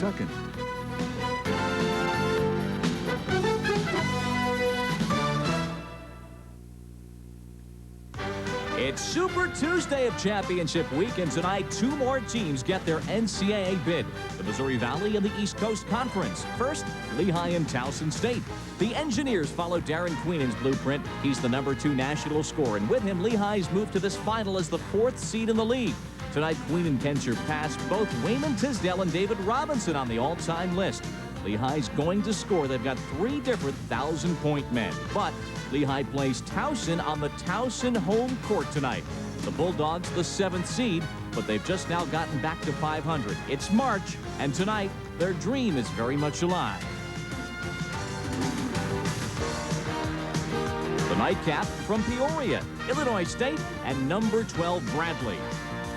Pawtucket. It's Super Tuesday of Championship Week, and tonight 2 more teams get their NCAA bid. The Missouri Valley and the East Coast Conference. First, Lehigh and Towson State. The Engineers follow Darren Queenan's blueprint. He's the #2 national scorer, and with him, Lehigh's moved to this final as the 4th seed in the league. Tonight, Queenan can surpass both Wayman Tisdale and David Robinson on the all-time list. Lehigh's going to score. They've got 3 different 1,000-point men. But Lehigh plays Towson on the Towson home court tonight. The Bulldogs, the 7th seed, but they've just now gotten back to 500. It's March, and tonight, their dream is very much alive. The nightcap from Peoria, Illinois State, and #12 Bradley.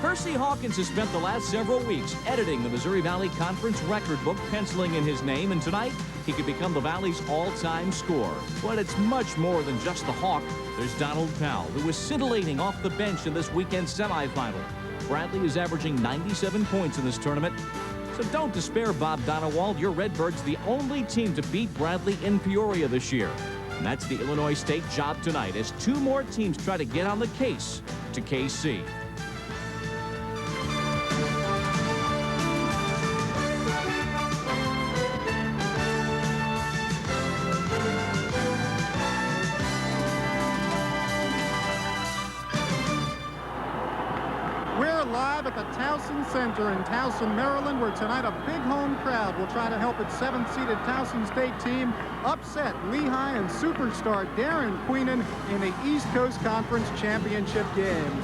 Percy Hawkins has spent the last several weeks editing the Missouri Valley Conference record book, penciling in his name, and tonight he could become the Valley's all-time scorer. But it's much more than just the Hawk. There's Donald Powell, who was scintillating off the bench in this weekend's semifinal. Bradley is averaging 97 points in this tournament. So don't despair, Bob Donewald. Your Redbirds the only team to beat Bradley in Peoria this year. And that's the Illinois State job tonight, as 2 more teams try to get on the case to KC. Live at the Towson Center in Towson, Maryland, where tonight a big home crowd will try to help its 7th-seeded Towson State team upset Lehigh and superstar Darren Queenan in the East Coast Conference Championship game.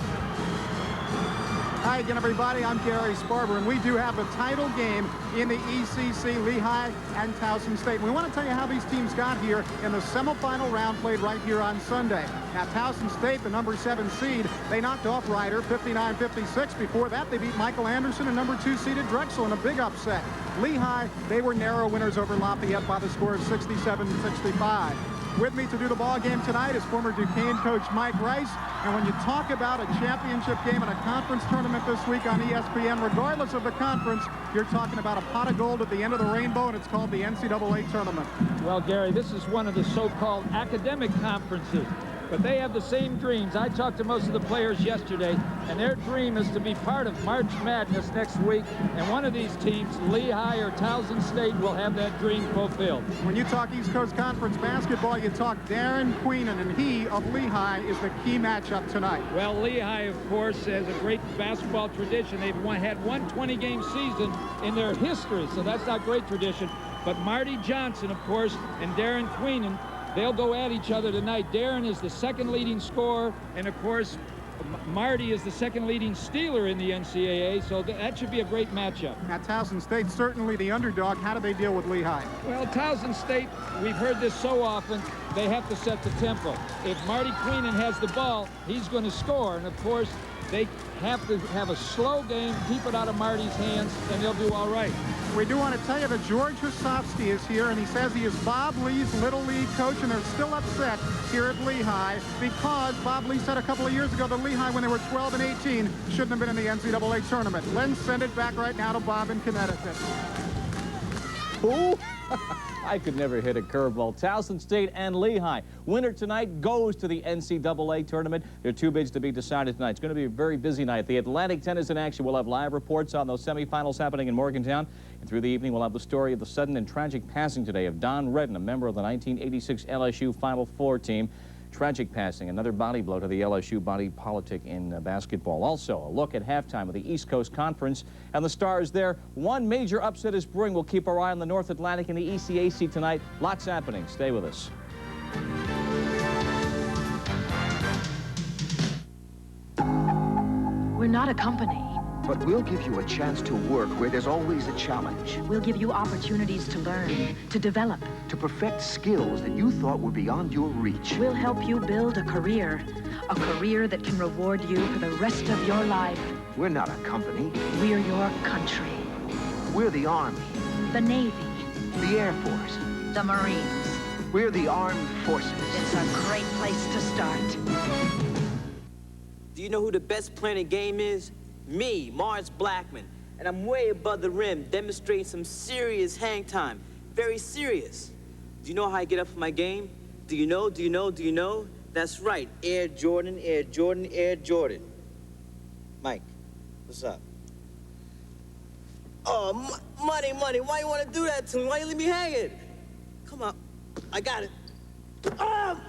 Hi again, everybody. I'm Gary Sparber, and we do have a title game in the ECC, Lehigh and Towson State. We want to tell you how these teams got here in the semifinal round played right here on Sunday. Now, Towson State, the #7 seed, they knocked off Ryder 59-56. Before that, they beat Michael Anderson and #2 seeded Drexel in a big upset. Lehigh, they were narrow winners over Lafayette by the score of 67-65. With me to do the ball game tonight is former Duquesne coach Mike Rice. And when you talk about a championship game and a conference tournament this week on ESPN, regardless of the conference, you're talking about a pot of gold at the end of the rainbow, and it's called the NCAA tournament. Well, Gary, this is one of the so-called academic conferences, but they have the same dreams. I talked to most of the players yesterday, and their dream is to be part of March Madness next week, and one of these teams, Lehigh or Towson State, will have that dream fulfilled. When you talk East Coast Conference basketball, you talk Darren Queenan, and he of Lehigh is the key matchup tonight. Well, Lehigh, of course, has a great basketball tradition. They've had one 20-game season in their history, so that's not great tradition. But Marty Johnson, of course, and Darren Queenan, they'll go at each other tonight. Darren is the 2nd leading scorer, and of course, Marty is the 2nd leading stealer in the NCAA, so that should be a great matchup. Now, Towson State, certainly the underdog. How do they deal with Lehigh? Well, Towson State, we've heard this so often, they have to set the tempo. If Marty Queenan has the ball, he's going to score, and of course, they have to have a slow game, keep it out of Marty's hands, and they'll do all right. We do want to tell you that George Hosofsky is here, and he says he is Bob Lee's Little League coach, and they're still upset here at Lehigh because Bob Lee said a couple of years ago that Lehigh, when they were 12 and 18, shouldn't have been in the NCAA tournament. Let's send it back right now to Bob in Connecticut. Ooh. I could never hit a curveball. Towson State and Lehigh. Winner tonight goes to the NCAA tournament. There are 2 bids to be decided tonight. It's going to be a very busy night. The Atlantic 10 is in action. We'll have live reports on those semifinals happening in Morgantown. And through the evening, we'll have the story of the sudden and tragic passing today of Don Redden, a member of the 1986 LSU Final Four team. Tragic passing, another body blow to the LSU body politic in basketball. Also, a look at halftime of the East Coast Conference and the Stars there. One major upset is brewing. We'll keep our eye on the North Atlantic and the ECAC tonight. Lots happening. Stay with us. We're not a company. But we'll give you a chance to work where there's always a challenge. We'll give you opportunities to learn, to develop. To perfect skills that you thought were beyond your reach. We'll help you build a career that can reward you for the rest of your life. We're not a company. We're your country. We're the Army. The Navy. The Air Force. The Marines. We're the Armed Forces. It's a great place to start. Do you know who the best player in the game is? Me, Mars Blackman. and I'm way above the rim, demonstrating some serious hang time. Very serious. Do you know how I get up for my game? Do you know, do you know, do you know? That's right, Air Jordan, Air Jordan, Air Jordan. Mike, what's up? Oh, money, why you want to do that to me? Why you leave me hanging? Come on, I got it. Oh,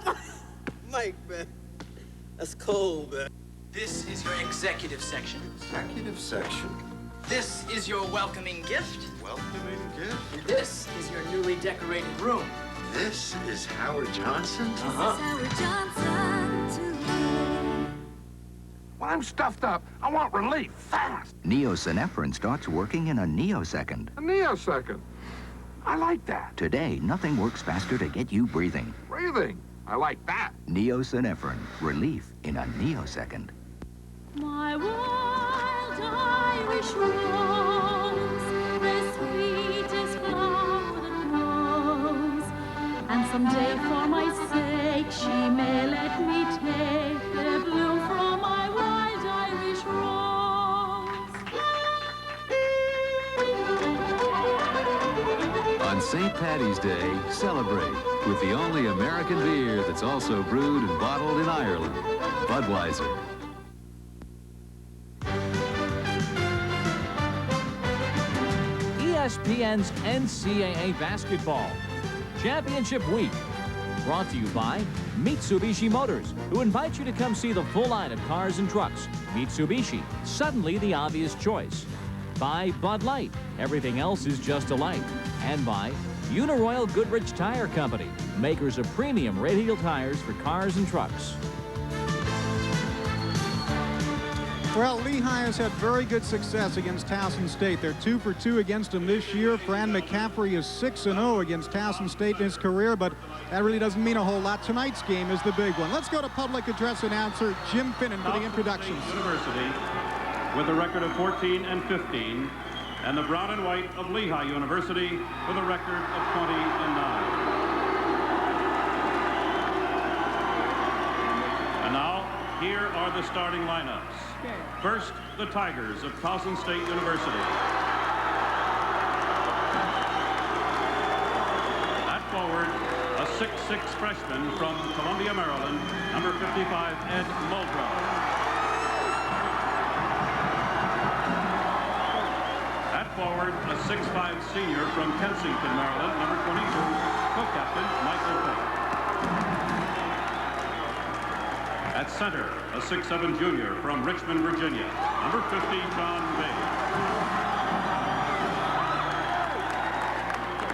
Mike, man, that's cold, man. This is your executive section. Executive section. This is your welcoming gift. Welcoming gift. And this is your newly decorated room. This is Howard Johnson? Howard Johnson today. When I'm stuffed up, I want relief, fast. Neosynephrine starts working in a neosecond. A neosecond. I like that. Today, nothing works faster to get you breathing. Breathing. I like that. Neosynephrine. Relief in a neosecond. My wild Irish rose, the sweetest flower that grows. And someday for my sake she may let me take the bloom from my wild Irish rose. On St. Paddy's Day, celebrate with the only American beer that's also brewed and bottled in Ireland, Budweiser. ESPN's NCAA Basketball Championship Week. Brought to you by Mitsubishi Motors, who invite you to come see the full line of cars and trucks. Mitsubishi, suddenly the obvious choice. By Bud Light, everything else is just a light. And by Uniroyal Goodrich Tire Company, makers of premium radial tires for cars and trucks. Well, Lehigh has had very good success against Towson State. They're 2 for 2 against them this year. Fran McCaffrey is 6-0 against Towson State in his career, but that really doesn't mean a whole lot. Tonight's game is the big one. Let's go to public address announcer Jim Finnan for the introductions. Towson State University with a record of 14 and 15, and the brown and white of Lehigh University with a record of 20 and 9. And now, here are the starting lineups. First, the Tigers of Towson State University. At forward, a 6'6" freshman from Columbia, Maryland, number 55, Ed Muldrow. At forward, a 6'5" senior from Kensington, Maryland, number 22, co-captain Michael Kirk. At center, a 6'7" junior from Richmond, Virginia, number 50, John Bay.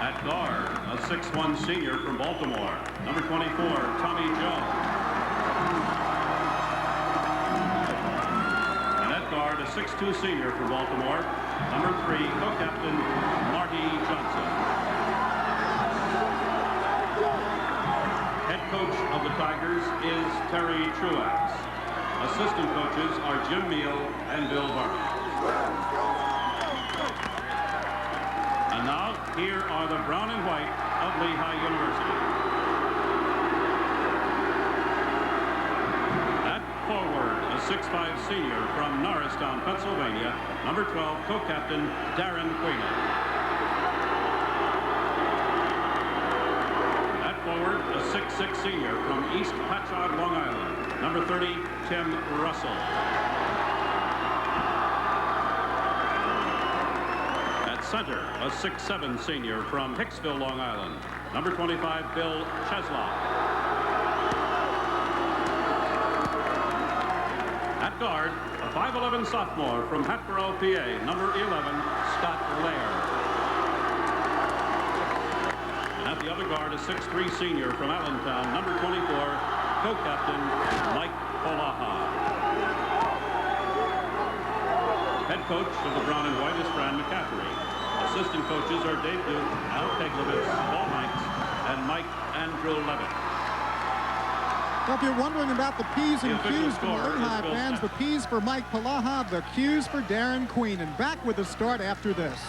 At guard, a 6'1" senior from Baltimore, number 24, Tommy Jones. And at guard, a 6'2" senior from Baltimore, number 3, co-captain Marty Johnson. Head coach of the Tigers is Terry Truax. Assistant coaches are Jim Meal and Bill Barney. And now, here are the brown and white of Lehigh University. At forward, a 6'5" senior from Norristown, Pennsylvania, number 12, co-captain Darren Queenan. Forward, a 6'6" senior from East Patchogue, Long Island, number 30, Tim Russell. At center, a 6'7" senior from Hicksville, Long Island, number 25, Bill Cheslock. At guard, a 5'11" sophomore from Hatboro, PA, number 11, Scott Laird. At the other guard, a 6'3" senior from Allentown, number 24, co-captain Mike Polaha. Head coach of the brown and white is Fran McCaffrey. Assistant coaches are Dave Duke, Al Keglevitz, Paul Hanks, and Mike Andrew Levitt. Well, if you're wondering about the P's and Q's from the Lehigh fans, the P's for Mike Polaha, the Q's for Darren Queenan. Back with the start after this.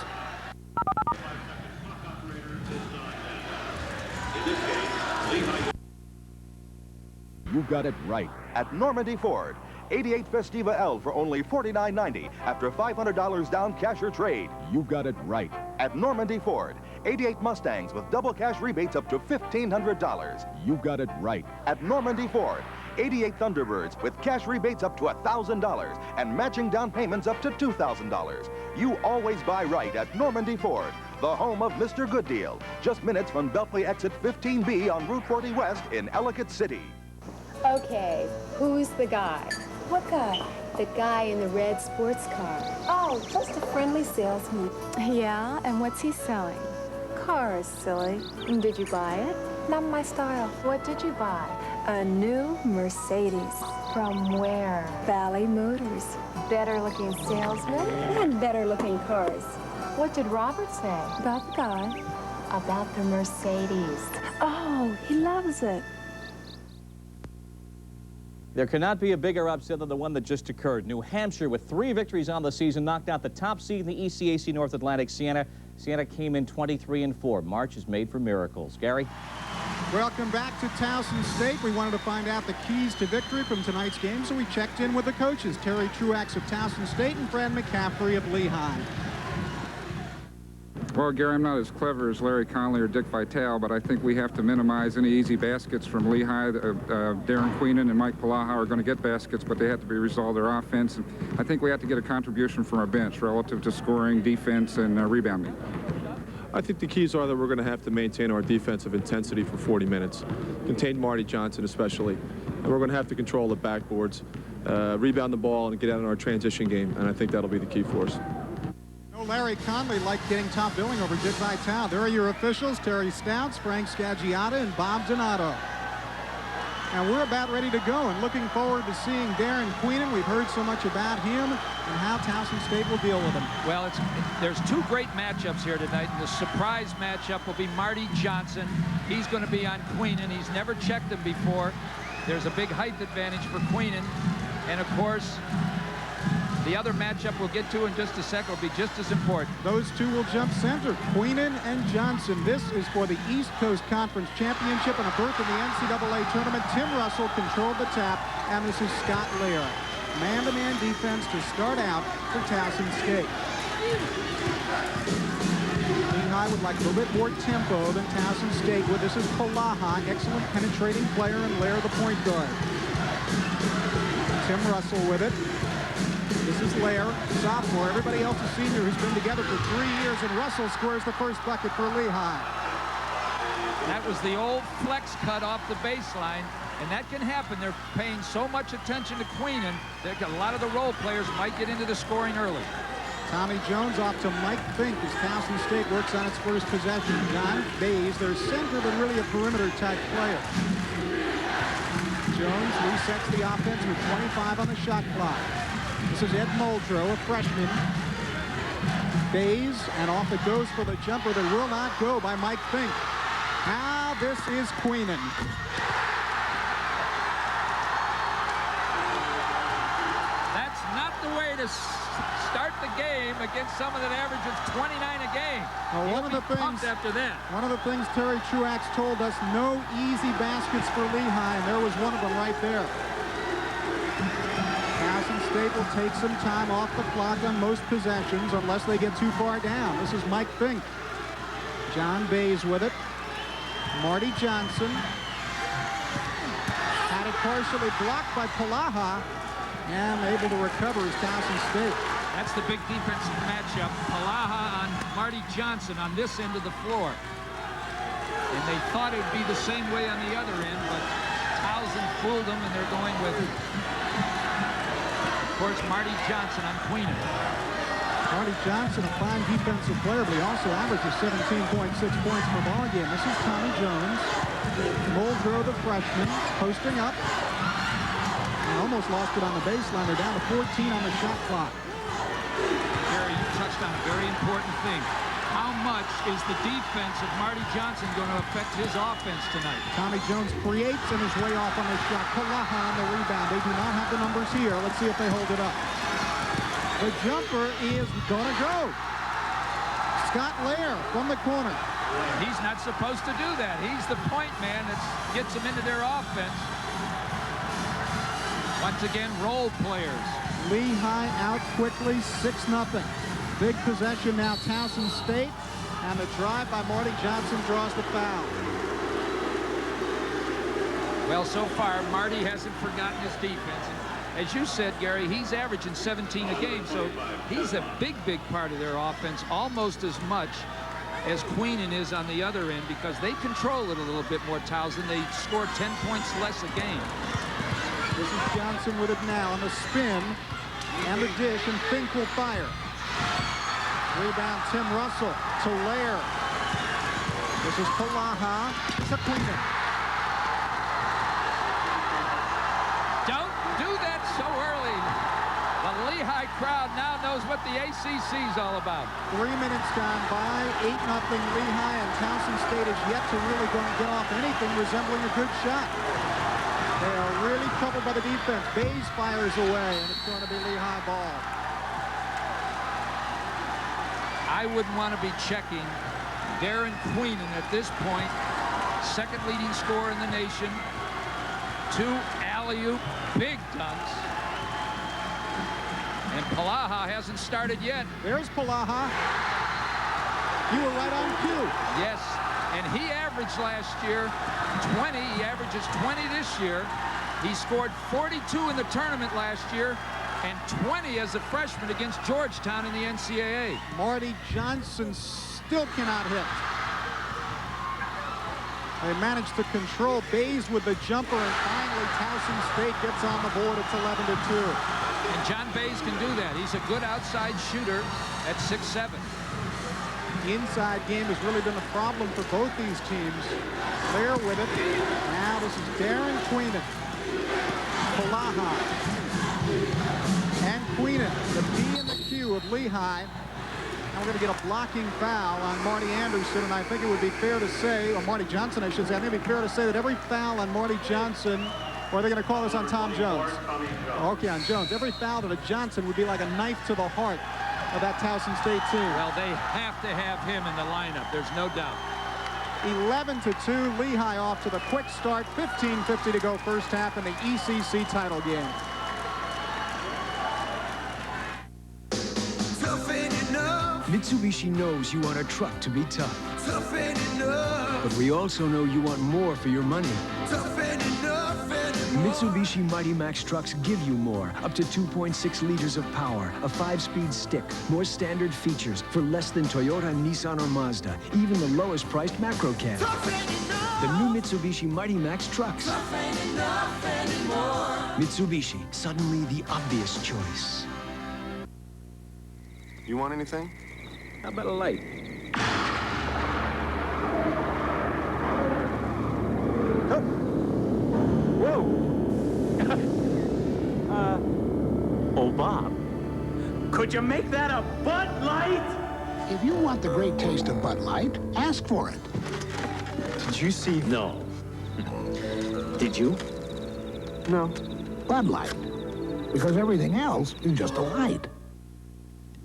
You've got it right. At Normandy Ford, 88 Festiva L for only $49.90 after $500 down cash or trade. You've got it right. At Normandy Ford, 88 Mustangs with double cash rebates up to $1,500. You've got it right. At Normandy Ford, 88 Thunderbirds with cash rebates up to $1,000 and matching down payments up to $2,000. You always buy right at Normandy Ford, the home of Mr. Good Deal. Just minutes from Beltway exit 15B on Route 40 West in Ellicott City. Okay, who's the guy? What guy? The guy in the red sports car. Oh, just a friendly salesman. Yeah, and what's he selling? Cars, silly. Did you buy it? Not my style. What did you buy? A new Mercedes. From where? Valley Motors. Better looking salesman and better looking cars. What did Robert say? About the guy. About the Mercedes. Oh, he loves it. There cannot be a bigger upset than the one that just occurred. New Hampshire, with 3 victories on the season, knocked out the top seed in the ECAC North Atlantic, Siena. Siena came in 23-4. March is made for miracles. Gary? Welcome back to Towson State. We wanted to find out the keys to victory from tonight's game, so we checked in with the coaches, Terry Truax of Towson State and Fran McCaffrey of Lehigh. Well, Gary, I'm not as clever as Larry Conley or Dick Vitale, but I think we have to minimize any easy baskets from Lehigh. Darren Queenan and Mike Palaha are going to get baskets, but they have to be resolved their offense. And I think we have to get a contribution from our bench relative to scoring, defense, and rebounding. I think the keys are that we're going to have to maintain our defensive intensity for 40 minutes, contain Marty Johnson especially, and we're going to have to control the backboards, rebound the ball, and get out in our transition game, and I think that'll be the key for us. Larry Conley liked getting top billing over Dick Vitale. There are your officials, Terry Stouts, Frank Scaggiata, and Bob Donato. And we're about ready to go and looking forward to seeing Darren Queenan. We've heard so much about him and how Towson State will deal with him. Well, there's 2 great matchups here tonight, and the surprise matchup will be Marty Johnson. He's going to be on Queenan. He's never checked him before. There's a big height advantage for Queenan. And, of course, the other matchup we'll get to in just a second will be just as important. Those 2 will jump center, Queenan and Johnson. This is for the East Coast Conference Championship and a berth in the NCAA tournament. Tim Russell controlled the tap, and this is Scott Lear. Man-to-man defense to start out for Towson State. Lehigh would like a little bit more tempo than Towson State would. This is Palaha, excellent penetrating player, and Lear the point guard. Tim Russell with it. This is Lear, sophomore. Everybody else is senior who's been together for 3 years, and Russell scores the first bucket for Lehigh. That was the old flex cut off the baseline, and that can happen. They're paying so much attention to Queenan that a lot of the role players might get into the scoring early. Tommy Jones off to Mike Fink as Towson State works on its first possession. John Bays, their center, but really a perimeter-type player. Jones resets the offense with 25 on the shot clock. This is Ed Muldrow, a freshman. Bays, and off it goes for the jumper that will not go by Mike Fink. Now this is Queenan. That's not the way to start the game against someone that averages 29 a game. Well, one of the things Terry Truax told us, no easy baskets for Lehigh, and there was one of them right there. Towson State will take some time off the clock on most possessions unless they get too far down. This is Mike Fink. John Bays with it. Marty Johnson. Had it partially blocked by Palaha, and able to recover is Towson State. That's the big defensive matchup. Palaha on Marty Johnson on this end of the floor. And they thought it would be the same way on the other end, but Towson fooled them, and they're going with, of course, Marty Johnson on Queenan. Marty Johnson, a fine defensive player, but he also averages 17.6 points per ball game. This is Tommy Jones. Muldrow, the freshman, posting up. And almost lost it on the baseline. They're down to 14 on the shot clock. Gary, you touched on a very important thing. How much is the defense of Marty Johnson going to affect his offense tonight? Tommy Jones creates and is way off on the shot. Palaha on the rebound. They do not have the numbers here. Let's see if they hold it up. The jumper is going to go. Scott Lear from the corner. He's not supposed to do that. He's the point man that gets them into their offense. Once again, role players. Lehigh out quickly, 6-0. Big possession now, Towson State. And the drive by Marty Johnson draws the foul. Well, so far, Marty hasn't forgotten his defense. And as you said, Gary, he's averaging 17 a game, so he's a big part of their offense, almost as much as Queenan is on the other end, because they control it a little bit more, Towson. They score 10 points less a game. This is Johnson with it now on the spin and the dish, and Fink will fire. Rebound, Tim Russell to Lair. This is Palaha to Queenan. Don't do that so early. The Lehigh crowd now knows what the ACC is all about. 3 minutes gone by, 8-0 Lehigh, and Towson State is yet to really go and get off anything resembling a good shot. They are really troubled by the defense. Bays fires away, and it's going to be Lehigh ball. I wouldn't want to be checking Darren Queenan at this point. Second leading scorer in the nation. 2 alley-oop big dunks. And Palaha hasn't started yet. There's Palaha. You were right on cue. Yes, and he averaged last year 20. He averages 20 this year. He scored 42 in the tournament last year and 20 as a freshman against Georgetown in the NCAA. Marty Johnson still cannot hit. They managed to control Bays with the jumper, and finally Towson State gets on the board. It's 11-2. And John Bays can do that. He's a good outside shooter at 6'7". Inside game has really been a problem for both these teams. They're with it. Now this is Darren Queenan. Palaha. And Queenan, the P and the Q of Lehigh. And we're going to get a blocking foul on Marty Anderson, and I think it would be fair to say, or Marty Johnson, I should say, I think it would be fair to say that every foul on Marty Johnson, or are they going to call this on Tom Jones? Okay, on Jones. Every foul to the Johnson would be like a knife to the heart of that Towson State team. Well, they have to have him in the lineup. There's no doubt. 11-2, Lehigh off to the quick start. 15:50 to go first half in the ECC title game. Mitsubishi knows you want a truck to be tough. But we also know you want more for your money. Mitsubishi Mighty Max trucks give you more. Up to 2.6 liters of power, a 5-speed stick, more standard features for less than Toyota, Nissan, or Mazda. Even the lowest priced macro cab. The new Mitsubishi Mighty Max trucks. Mitsubishi, suddenly the obvious choice. You want anything? How about a light? Oh, Bob, could you make that a Bud Light? If you want the great taste of Bud Light, ask for it. Did you see? No. Did you? No. Bud Light. Because everything else is just a light.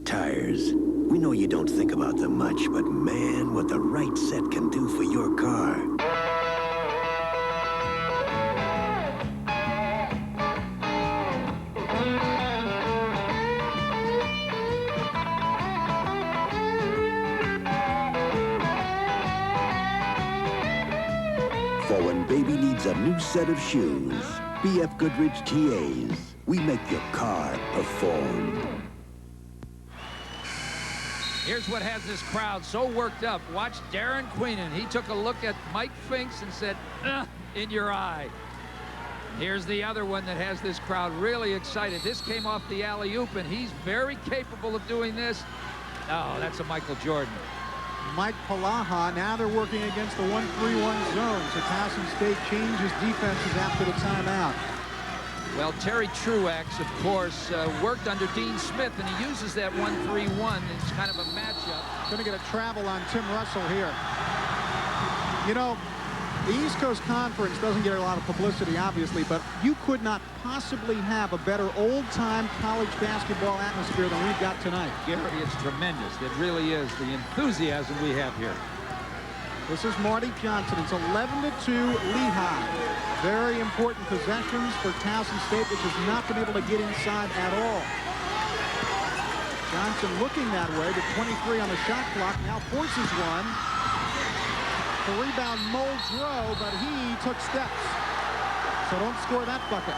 Tires. We know you don't think about them much, but man, what the right set can do for your car. For when baby needs a new set of shoes, BF Goodrich TAs. We make your car perform. Here's what has this crowd so worked up. Watch Darren Queenan. He took a look at Mike Finks and said, in your eye. Here's the other one that has this crowd really excited. This came off the alley-oop, and he's very capable of doing this. Oh, that's a Michael Jordan. Mike Palaha, now they're working against the 1-3-1 zone. So Towson State changes defenses after the timeout. Well, Terry Truax, of course, worked under Dean Smith, and he uses that 1-3-1. It's kind of a matchup. Going to get a travel on Tim Russell here. You know, the East Coast Conference doesn't get a lot of publicity, obviously, but you could not possibly have a better old-time college basketball atmosphere than we've got tonight. Gary, it's tremendous. It really is the enthusiasm we have here. This is Marty Johnson. It's 11-2 Lehigh. Very important possessions for Towson State, which has not been able to get inside at all. Johnson looking that way, but 23 on the shot clock. Now forces one. The rebound, Muldrow, but he took steps. So don't score that bucket.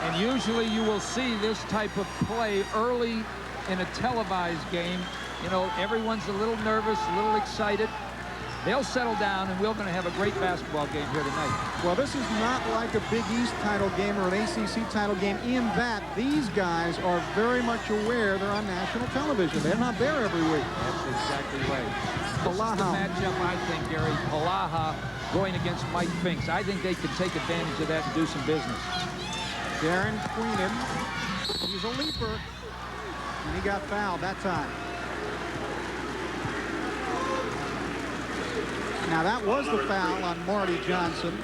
And usually you will see this type of play early in a televised game. You know, everyone's a little nervous, a little excited. They'll settle down, and we're going to have a great basketball game here tonight. Well, this is not like a Big East title game or an ACC title game in that these guys are very much aware they're on national television. They're not there every week. That's exactly right. Palaha. This is the matchup, I think, Gary. Palaha going against Mike Finks. I think they could take advantage of that and do some business. Darren Queenan, he's a leaper, and he got fouled that time. Now that was the foul on Marty Johnson,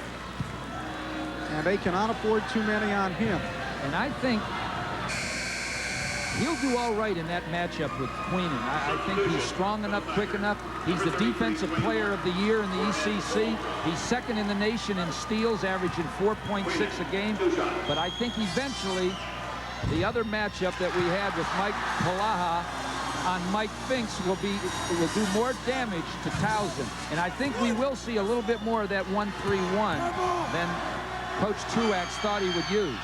and they cannot afford too many on him. And I think he'll do all right in that matchup with Queenan. I think he's strong enough, quick enough. He's the defensive player of the year in the ECC. He's second in the nation in steals, averaging 4.6 a game. But I think eventually the other matchup that we had with Mike Palaha on Mike Finks will do more damage to Towson. And I think we will see a little bit more of that 1-3-1 than Coach Truax thought he would use.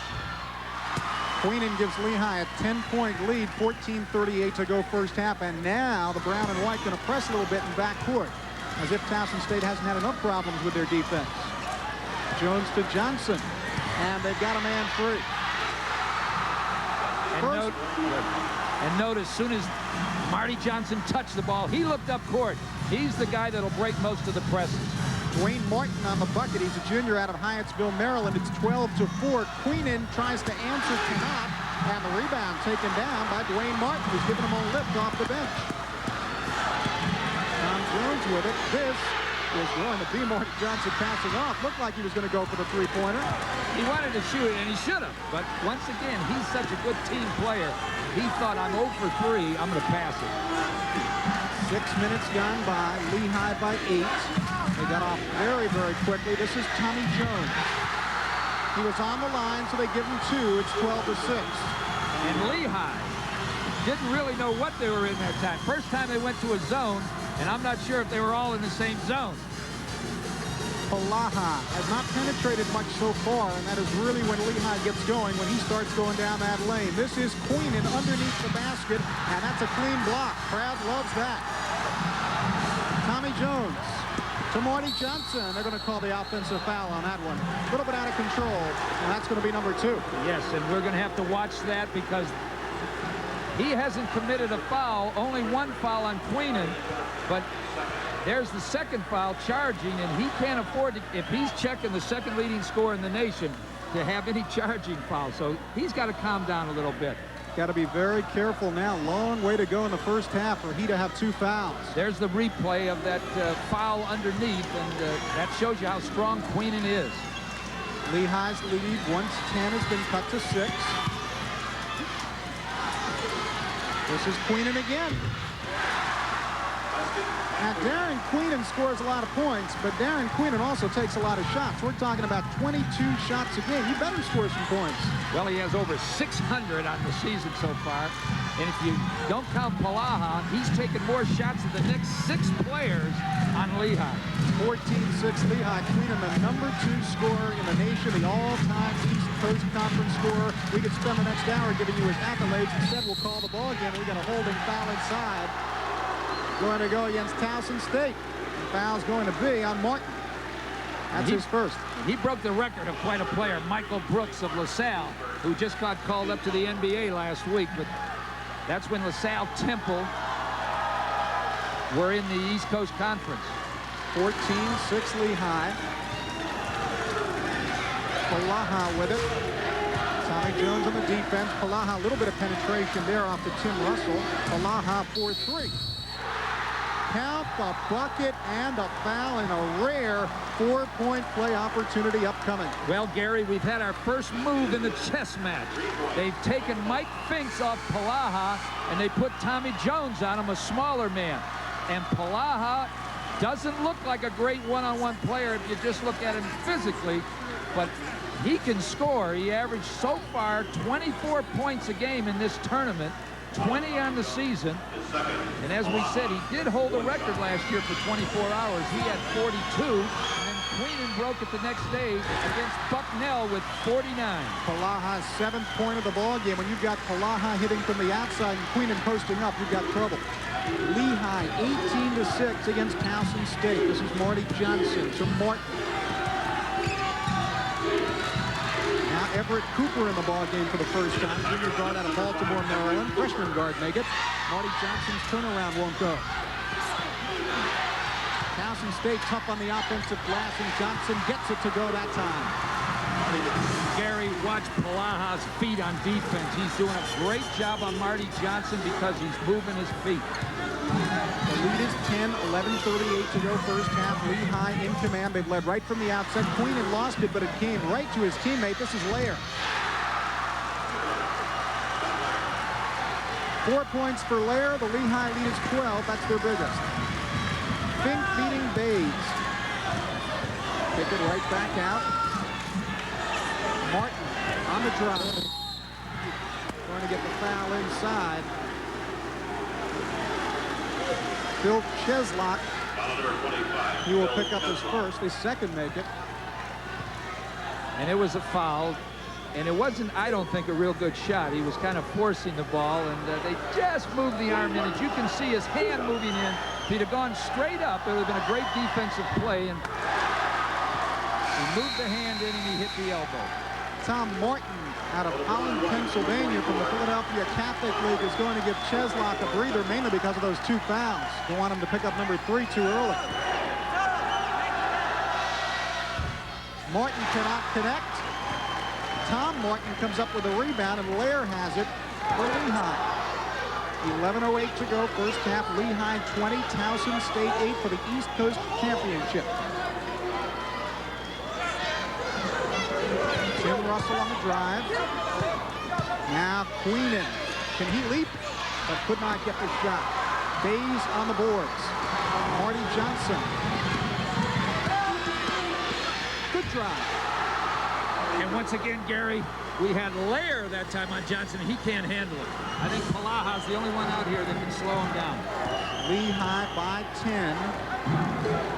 Queenan gives Lehigh a 10-point lead, 14:38 to go first half, and now the brown and white going to press a little bit in backcourt, as if Towson State hasn't had enough problems with their defense. Jones to Johnson, and they've got a man free. And note, as soon as Marty Johnson touched the ball, he looked up court. He's the guy that'll break most of the presses. Dwayne Martin on the bucket. He's a junior out of Hyattsville, Maryland. It's 12-4. Queenan tries to answer, cannot, and the rebound taken down by Dwayne Martin, who's giving him a lift off the bench. Tom Jones with it. This is going to be Marty Johnson passing off. Looked like he was going to go for the three-pointer. He wanted to shoot it, and he should have. But once again, he's such a good team player. He thought, I'm 0 for 3. I'm going to pass it. 6 minutes gone by. Lehigh by 8. They got off very, very quickly. This is Tommy Jones. He was on the line, so they give him 2. It's 12-6. And Lehigh didn't really know what they were in that time. First time they went to a zone, and I'm not sure if they were all in the same zone. Palaha has not penetrated much so far, and that is really when Lehigh gets going, when he starts going down that lane. This is Queenan underneath the basket, and that's a clean block. Crowd loves that. Tommy Jones to Marty Johnson. They're going to call the offensive foul on that one. A little bit out of control, and that's going to be number 2. Yes, and we're going to have to watch that because he hasn't committed a foul, only one foul on Queenan, but there's the second foul charging, and he can't afford to, if he's checking the second leading scorer in the nation, to have any charging foul. So he's got to calm down a little bit. Got to be very careful now. Long way to go in the first half for he to have 2 fouls. There's the replay of that foul underneath, and that shows you how strong Queenan is. Lehigh's lead, once 10, has been cut to 6. This is Queenan again. Now, Darren Queenan scores a lot of points, but Darren Queenan also takes a lot of shots. We're talking about 22 shots a game. He better score some points. Well, he has over 600 on the season so far. And if you don't count Palaha, he's taken more shots than the next 6 players on Lehigh. 14-6 Lehigh. Queenan, the number 2 scorer in the nation, the all-time East Coast Conference scorer. We could spend the next hour giving you his accolades. Instead, we'll call the ball again. We got a holding foul inside. Going to go against Towson State. The foul's going to be on Martin. That's his first. He broke the record of quite a player, Michael Brooks of LaSalle, who just got called up to the NBA last week. But that's when LaSalle Temple were in the East Coast Conference. 14-6 Lehigh. Palaha with it. Tommy Jones on the defense. Palaha, a little bit of penetration there off to Tim Russell. Palaha for 3. Count the bucket and a foul, and a rare 4-point play opportunity upcoming. Well, Gary, we've had our first move in the chess match. They've taken Mike Finks off Palaha, and they put Tommy Jones on him, a smaller man. And Palaha Doesn't look like a great one-on-one player if you just look at him physically, but he can score. He averaged so far 24 points a game in this tournament, 20 on the season. And as we said, he did hold a record last year for 24 hours. He had 42, and then Queenan broke it the next day against Bucknell with 49. Palaha's 7th point of the ball game. When you've got Palaha hitting from the outside and Queenan posting up, you've got trouble. Lehigh 18-6 against Towson State. This is Marty Johnson to Martin. Now Everett Cooper in the ball game for the first time. Junior guard out of Baltimore, Maryland. Freshman guard make it. Marty Johnson's turnaround won't go. Towson State tough on the offensive glass, and Johnson gets it to go that time. Gary, watch Palaha's feet on defense. He's doing a great job on Marty Johnson because he's moving his feet. The lead is 10, 11:38 to go first half. Lehigh in command. They've led right from the outset. Queenan lost it, but it came right to his teammate. This is Lair. 4 points for Lair. The Lehigh lead is 12. That's their biggest. Fink beating Bays. Take it right back out. Martin on the drive. Going to get the foul inside. Bill Cheslock. He will pick up his first. His second make it. And it was a foul. And it wasn't, I don't think, a real good shot. He was kind of forcing the ball, and they just moved the arm in. As you can see, his hand moving in. If he'd have gone straight up, it would have been a great defensive play. And he moved the hand in, and he hit the elbow. Tom Martin out of Holland, Pennsylvania from the Philadelphia Catholic League is going to give Cheslock a breather, mainly because of those 2 fouls. Don't want him to pick up number 3 too early. Martin cannot connect. Tom Martin comes up with a rebound, and Lair has it for Lehigh. 11:08 to go, first half. Lehigh 20, Towson State 8 for the East Coast Championship. Tim Russell on the drive. Now Queenan. Can he leap? But could not get the shot. Bays on the boards. Marty Johnson. Good drive. And once again, Gary, we had Lair that time on Johnson, and he can't handle it. I think Palaha's the only one out here that can slow him down. Lehigh by 10.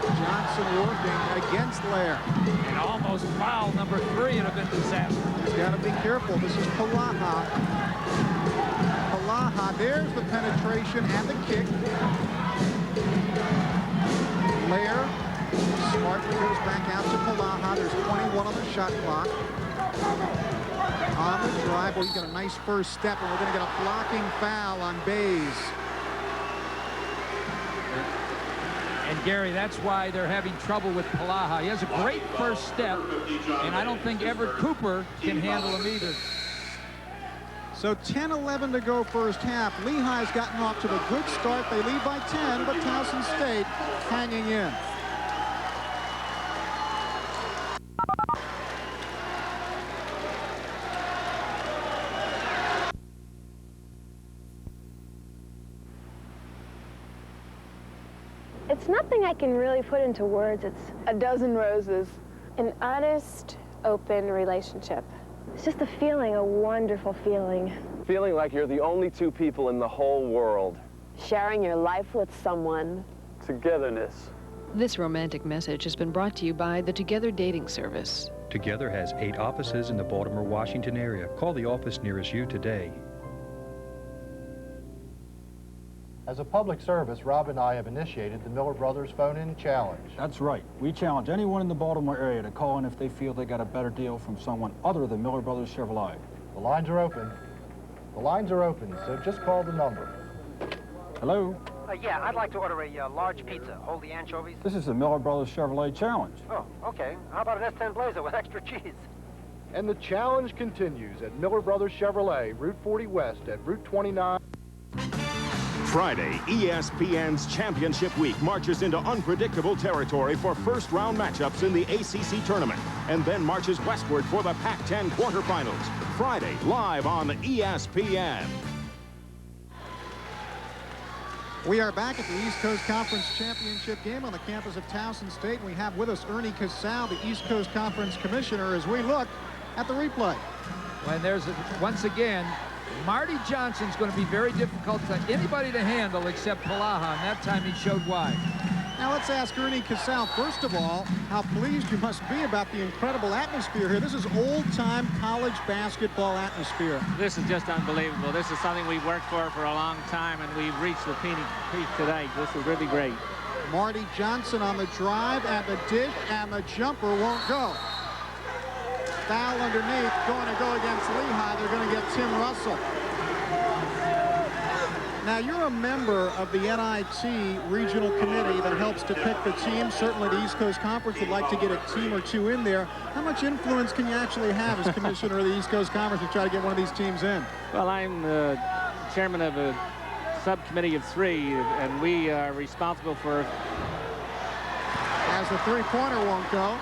Johnson working against Lair. And almost foul number 3 and have been disaster. He's got to be careful. This is Palaha. Palaha, there's the penetration and the kick. Lair smartly goes back out to Palaha. There's 21 on the shot clock. On the drive, well, he's got a nice first step, and we're going to get a blocking foul on Bays. And Gary, that's why they're having trouble with Palaha. He has a great first step, and I don't think Everett Cooper can handle him either. So 10-11 to go first half. Lehigh's gotten off to a good start. They lead by 10, but Towson State hanging in. It's nothing I can really put into words. It's a dozen roses. An honest, open relationship. It's just a feeling, a wonderful feeling. Feeling like you're the only 2 people in the whole world. Sharing your life with someone. Togetherness. This romantic message has been brought to you by the Together Dating Service. Together has 8 offices in the Baltimore, Washington area. Call the office nearest you today. As a public service, Rob and I have initiated the Miller Brothers Phone-In Challenge. That's right. We challenge anyone in the Baltimore area to call in if they feel they got a better deal from someone other than Miller Brothers Chevrolet. The lines are open. The lines are open, so just call the number. Hello? Yeah, I'd like to order a large pizza. Hold the anchovies. This is the Miller Brothers Chevrolet Challenge. Oh, okay. How about an S10 Blazer with extra cheese? And the challenge continues at Miller Brothers Chevrolet, Route 40 West at Route 29. Friday, ESPN's Championship Week marches into unpredictable territory for first-round matchups in the ACC tournament, and then marches westward for the Pac-10 quarterfinals. Friday, live on ESPN. We are back at the East Coast Conference Championship game on the campus of Towson State. We have with us Ernie Casal, the East Coast Conference Commissioner, as we look at the replay. When there's once again, Marty Johnson's going to be very difficult to anybody to handle except Palaha, and that time he showed why. Now let's ask Ernie Casal, first of all, how pleased you must be about the incredible atmosphere here. This is old-time college basketball atmosphere. This is just unbelievable. This is something we worked for a long time, and we've reached the peak today. This is really great. Marty Johnson on the drive, and the dish, and the jumper won't go. Foul underneath, going to go against Lehigh. They're going to get Tim Russell. Now, you're a member of the NIT Regional Committee that helps to pick the team. Certainly, the East Coast Conference would like to get a team or two in there. How much influence can you actually have as commissioner of the East Coast Conference to try to get one of these teams in? Well, I'm the chairman of a subcommittee of 3, and we are responsible for... As the three-pointer won't go.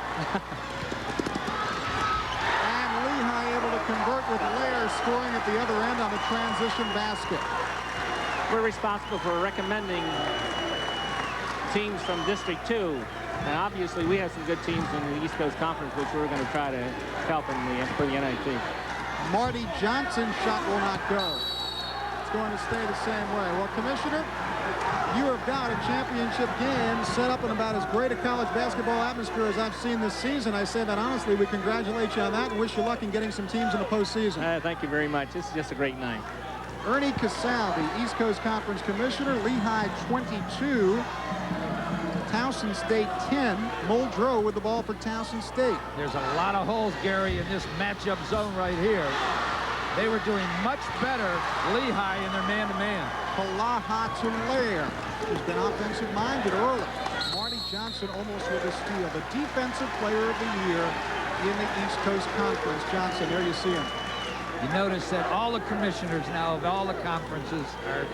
And Lehigh able to convert with Lair scoring at the other end on the transition basket. We're responsible for recommending teams from District 2. And obviously, we have some good teams in the East Coast Conference, which we're going to try to help for the NIT. Marty Johnson's shot will not go. It's going to stay the same way. Well, Commissioner, you have got a championship game set up in about as great a college basketball atmosphere as I've seen this season. I say that honestly. We congratulate you on that and wish you luck in getting some teams in the postseason. Thank you very much. This is just a great night. Ernie Casal, the East Coast Conference Commissioner. Lehigh 22, Towson State 10. Muldrow with the ball for Towson State. There's a lot of holes, Gary, in this matchup zone right here. They were doing much better, Lehigh, in their man-to-man. Palaha to Lair, who's been offensive-minded early. Marty Johnson almost with a steal. The defensive player of the year in the East Coast Conference. Johnson, there you see him. You notice that all the commissioners now of all the conferences are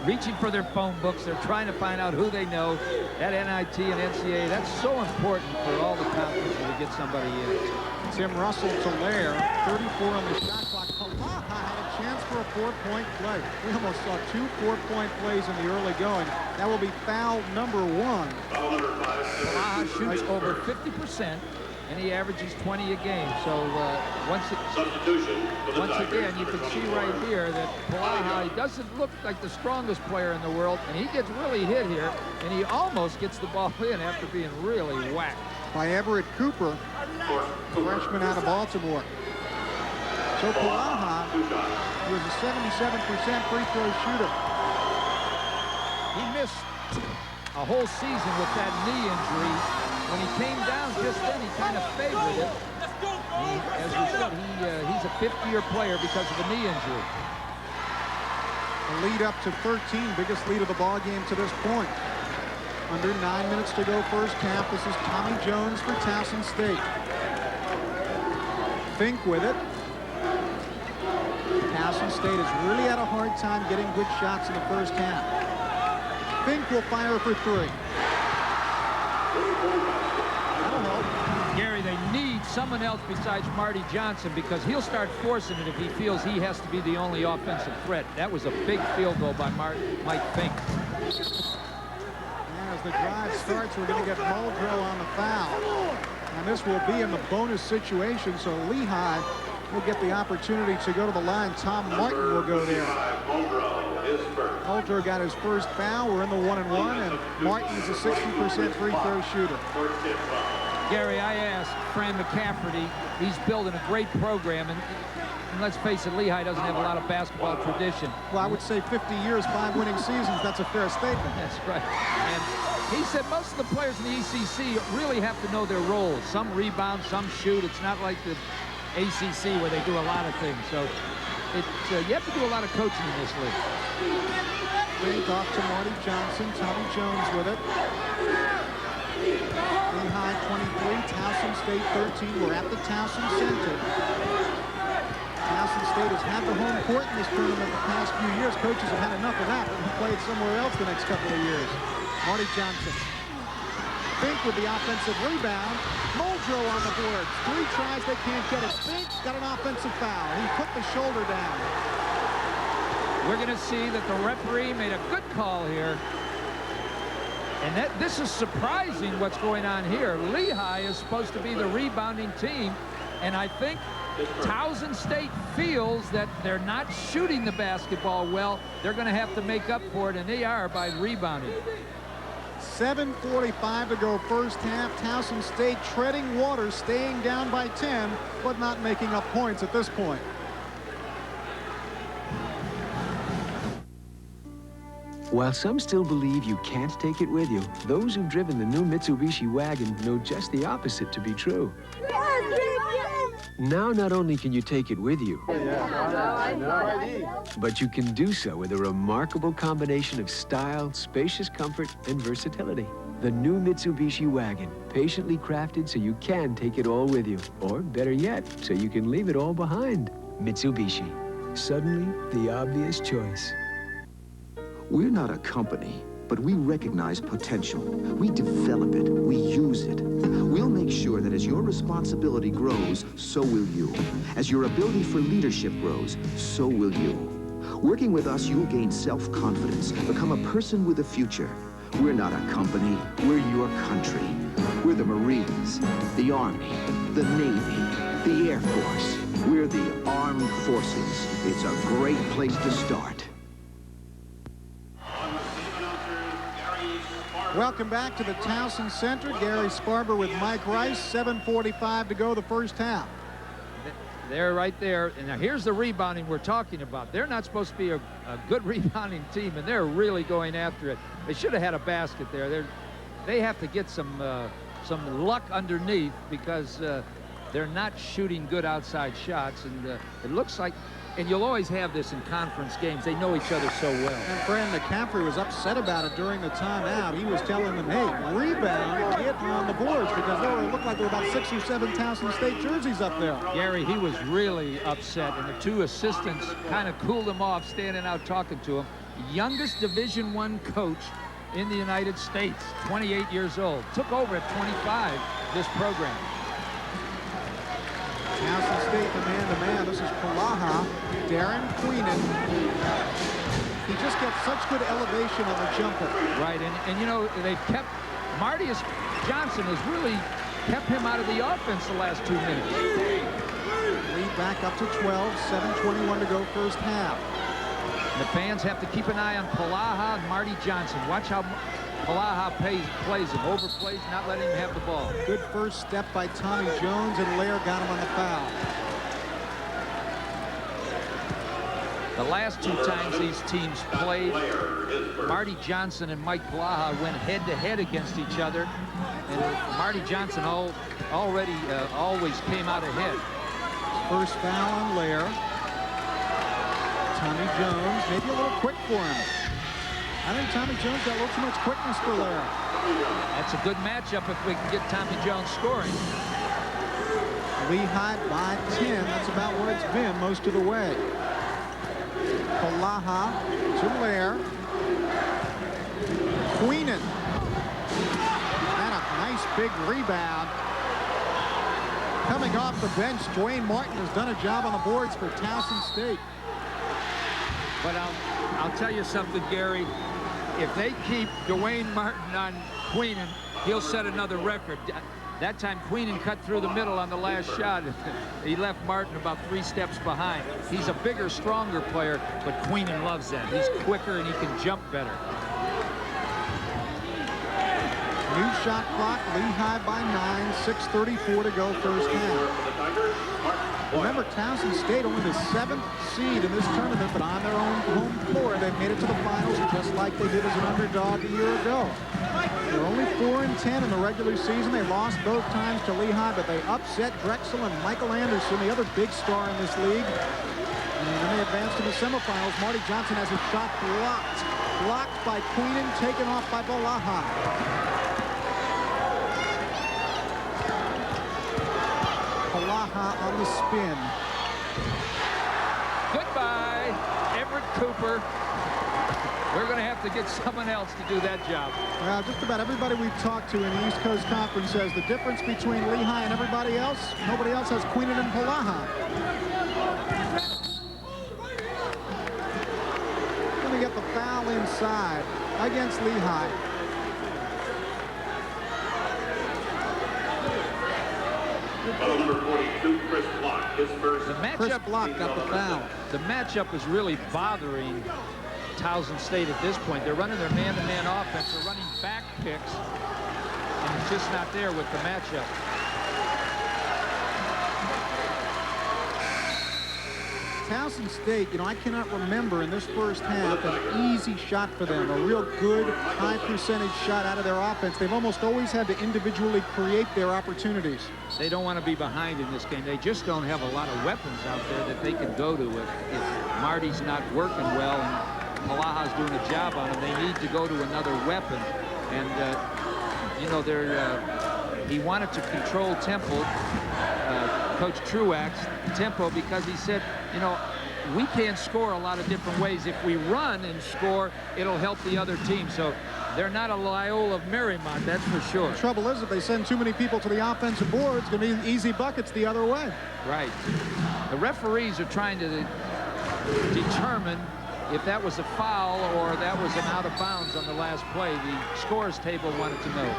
reaching for their phone books. They're trying to find out who they know. That NIT and NCAA, that's so important for all the conferences to get somebody in. Tim Russell to Lair, 34 on the shot clock. Palaha had a chance for a 4-point play. We almost saw 2 4-point plays in the early going. That will be foul number 1. Palaha shoots over 50%. And he averages 20 a game. So once again, you can see right here that Palaha, he doesn't look like the strongest player in the world, and he gets really hit here, and he almost gets the ball in after being really whacked. By Everett Cooper, freshman out of Baltimore. So Palaha was a 77% free throw shooter. He missed a whole season with that knee injury. When he came down just then, he kind of favored it. As we said, he's a 50-year player because of a knee injury. A lead up to 13, biggest lead of the ball game to this point. Under 9 minutes to go first half. This is Tommy Jones for Towson State. Fink with it. Towson State has really had a hard time getting good shots in the first half. Fink will fire for 3. Gary, they need someone else besides Marty Johnson because he'll start forcing it if he feels he has to be the only offensive threat. That was a big field goal by Mike Fink. As the drive starts, we're going to get Muldrow on the foul. And this will be in the bonus situation, so Lehigh will get the opportunity to go to the line. Tom Martin will go there. Muldrow got his first foul. We're in the 1-and-1, and Martin is a 60% free throw shooter. Gary, I asked Fran McCafferty. He's building a great program, and let's face it, Lehigh doesn't have a lot of basketball tradition. Well, I would say 50 years, 5 winning seasons. That's a fair statement. That's right. And he said most of the players in the ECC really have to know their roles. Some rebound, some shoot. It's not like the ACC where they do a lot of things. So you have to do a lot of coaching in this league. Fink off to Marty Johnson. Tommy Jones with it. Lehigh 23, Towson State 13. We're at the Towson Center. Towson State has had the home court in this tournament the past few years. Coaches have had enough of that and played somewhere else the next couple of years. Marty Johnson. Fink with the offensive rebound. Muldrow on the board. 3 tries, they can't get it. Fink got an offensive foul. He put the shoulder down. We're going to see that the referee made a good call here. And this is surprising what's going on here. Lehigh is supposed to be the rebounding team, and I think Towson State feels that they're not shooting the basketball well. They're going to have to make up for it, and they are by rebounding. 7:45 to go first half. Towson State treading water, staying down by 10, but not making up points at this point. While some still believe you can't take it with you, those who've driven the new Mitsubishi wagon know just the opposite to be true. Now not only can you take it with you, but you can do so with a remarkable combination of style, spacious comfort, and versatility. The new Mitsubishi wagon, patiently crafted so you can take it all with you, or better yet, so you can leave it all behind. Mitsubishi, suddenly the obvious choice. We're not a company, but we recognize potential. We develop it, we use it. We'll make sure that as your responsibility grows, so will you. As your ability for leadership grows, so will you. Working with us, you'll gain self-confidence, become a person with a future. We're not a company, we're your country. We're the Marines, the Army, the Navy, the Air Force. We're the Armed Forces. It's a great place to start. Welcome back to the Towson Center. Gary Sparber with Mike Rice. 7:45 to go the first half. They're right there. And now here's the rebounding we're talking about. They're not supposed to be a good rebounding team, and they're really going after it. They should have had a basket there. They have to get some luck underneath because they're not shooting good outside shots. And it looks like, and you'll always have this in conference games. They know each other so well. And Fran McCaffrey was upset about it during the timeout. He was telling them, hey, rebound, get on the boards, because it looked like there were about 6 or 7 Towson State jerseys up there. Gary, he was really upset, and the two assistants kind of cooled him off, standing out talking to him. Youngest Division I coach in the United States, 28 years old. Took over at 25 this program. Towson State man-to-man. This is Palaha. Darren Queenan. He just gets such good elevation on the jumper. Right, and you know, they've kept, Marty Johnson has really kept him out of the offense the last 2 minutes. Lead back up to 12, 7:21 to go first half. The fans have to keep an eye on Palaha and Marty Johnson. Watch how Palaha plays him, overplays, not letting him have the ball. Good first step by Tommy Jones, and Leonard got him on the foul. The last 2 times these teams played, Marty Johnson and Mike Palaha went head-to-head against each other, and Marty Johnson always came out ahead. First foul on Lair. Tommy Jones, maybe a little quick for him. I think Tommy Jones got a little too much quickness for Lair. That's a good matchup if we can get Tommy Jones scoring. Lehigh by 10. That's about where it's been most of the way. Palaha to Lair. Queenan. And a nice big rebound. Coming off the bench, Dwayne Martin has done a job on the boards for Towson State. But I'll tell you something, Gary. If they keep Dwayne Martin on Queenan, he'll set another record. That time Queenan cut through the middle on the last shot. He left Martin about 3 steps behind. He's a bigger, stronger player, but Queenan loves that. He's quicker and he can jump better. New shot clock, Lehigh by 9, 6:34 to go first half. Remember, Towson State only the 7th seed in this tournament, but on their own home floor, they made it to the finals just like they did as an underdog a year ago. They're only 4-10 in the regular season. They lost both times to Lehigh, but they upset Drexel and Michael Anderson, the other big star in this league. And then they advanced to the semifinals. Marty Johnson has his shot blocked. Blocked by Queenan, taken off by Palaha. Palaha on the spin. Goodbye, Everett Cooper. We're going to have to get someone else to do that job. Well, just about everybody we've talked to in the East Coast Conference says the difference between Lehigh and everybody else, nobody else has Queenan and Palaha. Going to get the foul inside against Lehigh. Number 42, Chris Block, his first. Chris Block got the foul. The matchup is really bothering Towson State at this point. They're running their man-to-man offense. They're running back picks, and it's just not there with the matchup. Towson State, you know, I cannot remember in this first half an easy shot for them, a real good, high percentage shot out of their offense. They've almost always had to individually create their opportunities. They don't want to be behind in this game. They just don't have a lot of weapons out there that they can go to if Marty's not working well and Palaha's doing a job on him. They need to go to another weapon. And, you know, he wanted to control tempo, Coach Truax, tempo, because he said, you know, we can't score a lot of different ways. If we run and score, it'll help the other team. So they're not a Loyola of Marymount, that's for sure. The trouble is, if they send too many people to the offensive board, it's going to be easy buckets the other way. Right. The referees are trying to determine if that was a foul or that was an out of bounds on the last play. The scores table wanted to know.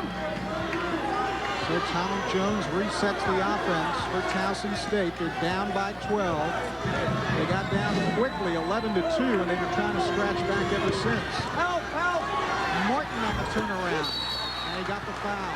So Tommy Jones resets the offense for Towson State. They're down by 12. They got down quickly, 11-2, and they've been trying to scratch back ever since. Help, help! Martin on the turnaround, and he got the foul.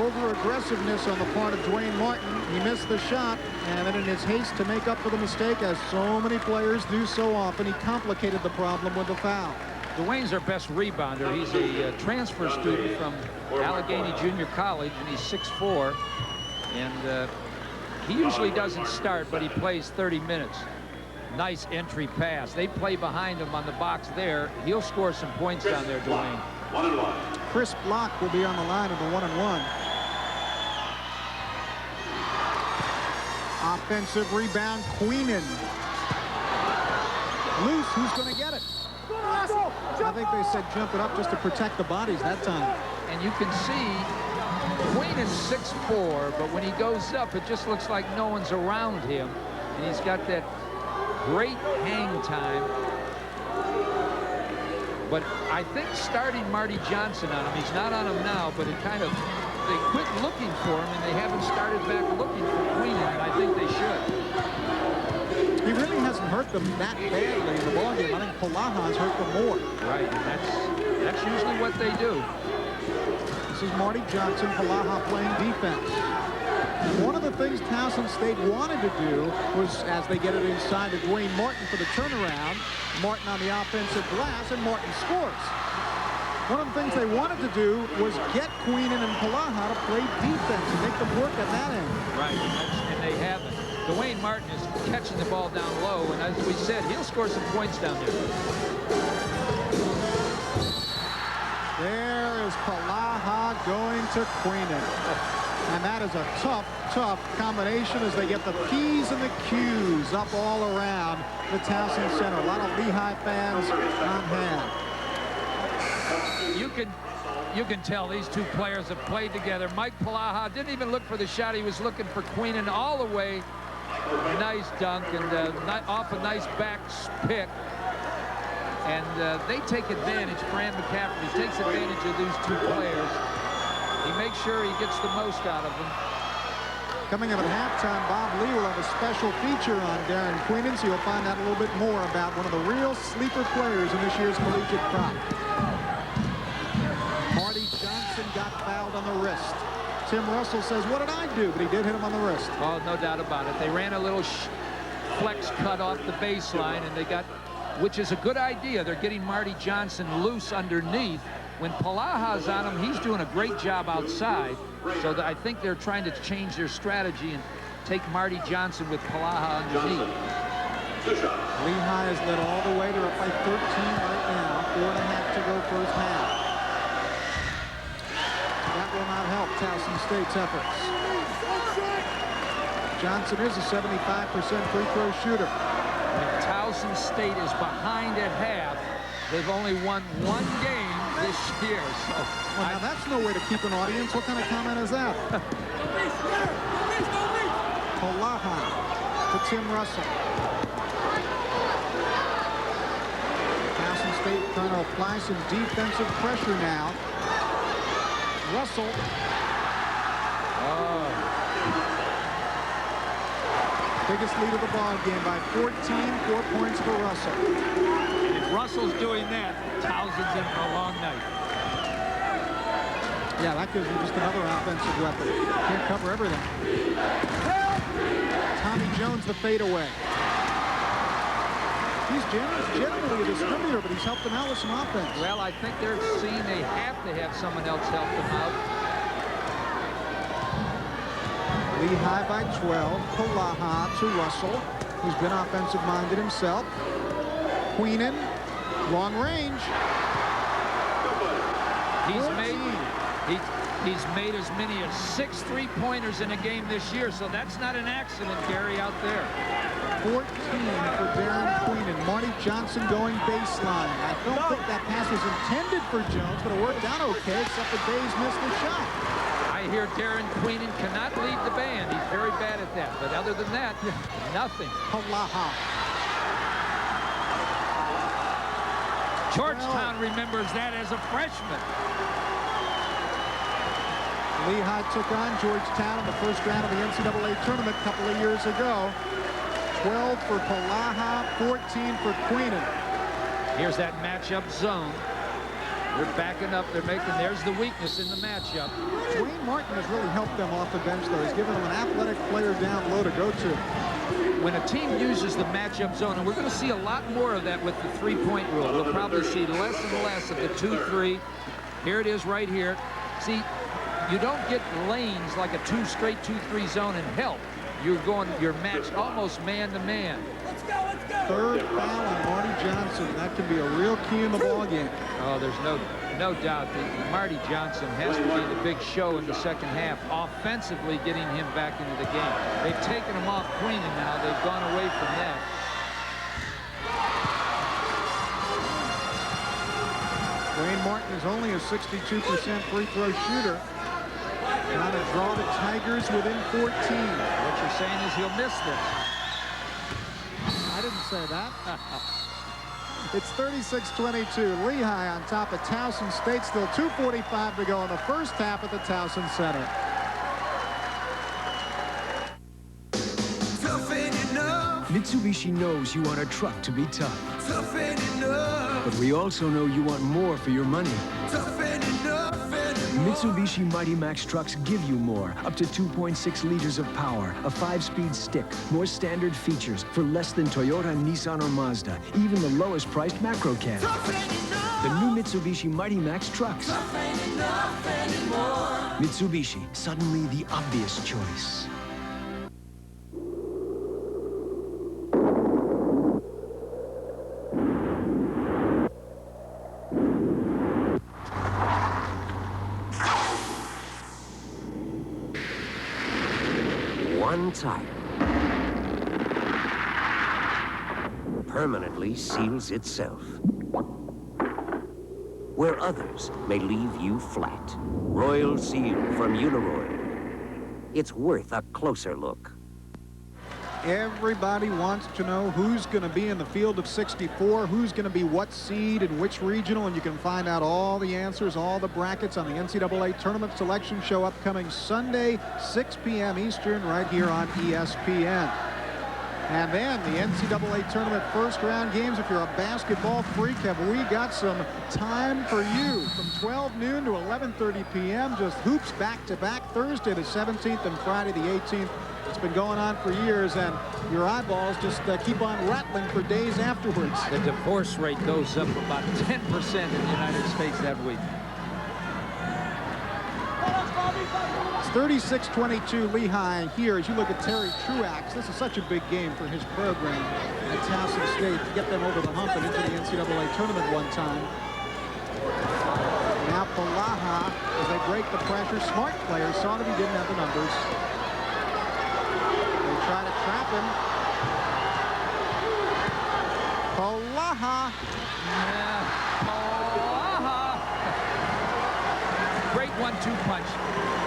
Over-aggressiveness on the part of Dwayne Martin. He missed the shot, and then in his haste to make up for the mistake, as so many players do so often, he complicated the problem with the foul. Dwayne's our best rebounder. He's a transfer student from Allegheny Junior College, and he's 6'4", and he usually doesn't start, but he plays 30 minutes. Nice entry pass. They play behind him on the box there. He'll score some points down there, Dwayne. 1-1. Chris Block will be on the line of the 1-and-1. Offensive rebound, Queenan. Loose, who's going to get it? I think they said jump it up just to protect the bodies that time. And you can see Queen is 6'4", but when he goes up, it just looks like no one's around him. And he's got that great hang time. But I think starting Marty Johnson on him, he's not on him now, but it kind of, they quit looking for him, and they haven't started back looking for Queen, and I think they should. He really hasn't hurt them that badly in the ballgame. I think Palaha's hurt them more. Right, and that's usually what they do. This is Marty Johnson, Palaha playing defense. And one of the things Towson State wanted to do was, as they get it inside to Dwayne Martin for the turnaround, Martin on the offensive glass, and Martin scores. One of the things they wanted to do was get Queenan and Palaha to play defense and make them work at that end. Right, and they haven't. Dwayne Martin is catching the ball down low, and as we said, he'll score some points down there. There is Palaha going to Queenan. And that is a tough, tough combination as they get the P's and the Q's up all around the Towson Center. A lot of Lehigh fans on hand. You can tell these two players have played together. Mike Palaha didn't even look for the shot. He was looking for Queenan all the way. Nice dunk and off a nice back pick. And they take advantage. Fran McCaffrey takes advantage of these two players. He makes sure he gets the most out of them. Coming up at halftime, Bob Lee will have a special feature on Darren Queenan, so you'll find out a little bit more about one of the real sleeper players in this year's collegiate crop. Marty Johnson got fouled on the wrist. Tim Russell says, what did I do? But he did hit him on the wrist. Oh, no doubt about it. They ran a little flex cut off the baseline, and they got, which is a good idea. They're getting Marty Johnson loose underneath. When Palaha's on him, he's doing a great job outside. So I think they're trying to change their strategy and take Marty Johnson with Palaha underneath. Lehigh is led all the way. They're up by 13 right now. 4.5 to go first half. That will not help Towson State's efforts. Johnson is a 75% free throw shooter. When Towson State is behind at half, they've only won one game this year. So well, now that's no way to keep an audience. What kind of comment is that? Palaha to Tim Russell. Towson State trying to apply some defensive pressure now. Russell. Biggest lead of the ball game by 14, 4 points for Russell. If Russell's doing that, Towson's in for a long night. Yeah, that gives you just another offensive weapon. Can't cover everything. Tommy Jones, the fadeaway. He's generally a distributor, but he's helped them out with some offense. Well, I think they're seeing they have to have someone else help them out. Lehigh by 12. Polaha to Russell, who's been offensive-minded himself. Queenan, long range. He's made as many as 6 3-pointers in a game this year, so that's not an accident, Gary, out there. 14 for Darren Queenan. Marty Johnson going baseline. I don't think that pass was intended for Jones, but it worked out okay, except that Bays missed the shot. I hear Darren Queenan cannot lead the band. He's very bad at that, but other than that, nothing. Polaha. Georgetown remembers that as a freshman. Lehigh took on Georgetown in the first round of the NCAA tournament a couple of years ago. 12 for Polaha, 14 for Queenan. Here's that matchup zone. They're backing up. They're making, there's the weakness in the matchup. Dwayne Martin has really helped them off the bench, though. He's given them an athletic player down low to go to. When a team uses the matchup zone, and we're going to see a lot more of that with the 3-point rule. We'll probably see less and less of the 2-3. Here it is right here. See, you don't get lanes like a straight 2-3 zone and help. You're matched almost man-to-man. Let's go. Third foul on Marty Johnson. That can be a real key in the ball game. Oh, there's no doubt that Marty Johnson has to be the big show in the second half, offensively getting him back into the game. They've taken him off Queenan now. They've gone away from that. Dwayne Martin is only a 62% free throw shooter. Trying to draw the Tigers within 14. What you're saying is he'll miss this. I didn't say that. It's 36-22. Lehigh on top of Towson State. Still 2:45 to go in the first half at the Towson Center. Mitsubishi knows you want a truck to be tough. But we also know you want more for your money. Mitsubishi Mighty Max trucks give you more, up to 2.6 liters of power, a 5-speed stick, more standard features for less than Toyota, Nissan, or Mazda, even the lowest priced macro cab. The new Mitsubishi Mighty Max trucks. Mitsubishi, suddenly the obvious choice. One tire permanently seals itself, where others may leave you flat. Royal Seal from Uniroyal. It's worth a closer look. Everybody wants to know who's going to be in the field of 64, who's going to be what seed in which regional, and you can find out all the answers, all the brackets on the NCAA Tournament Selection Show upcoming Sunday, 6 p.m. Eastern, right here on ESPN. And then the NCAA Tournament first round games. If you're a basketball freak, have we got some time for you from 12 noon to 11:30 p.m. Just hoops back-to-back, Thursday the 17th and Friday the 18th. It's been going on for years, and your eyeballs just keep on rattling for days afterwards. The divorce rate goes up about 10% in the United States that week. It's 36-22 Lehigh here as you look at Terry Truax. This is such a big game for his program at Towson State to get them over the hump and into the NCAA tournament one time. Now Polaha, as they break the pressure, smart players saw that he didn't have the numbers. Try to trap him. Polaha. Polaha. Great 1-2 punch.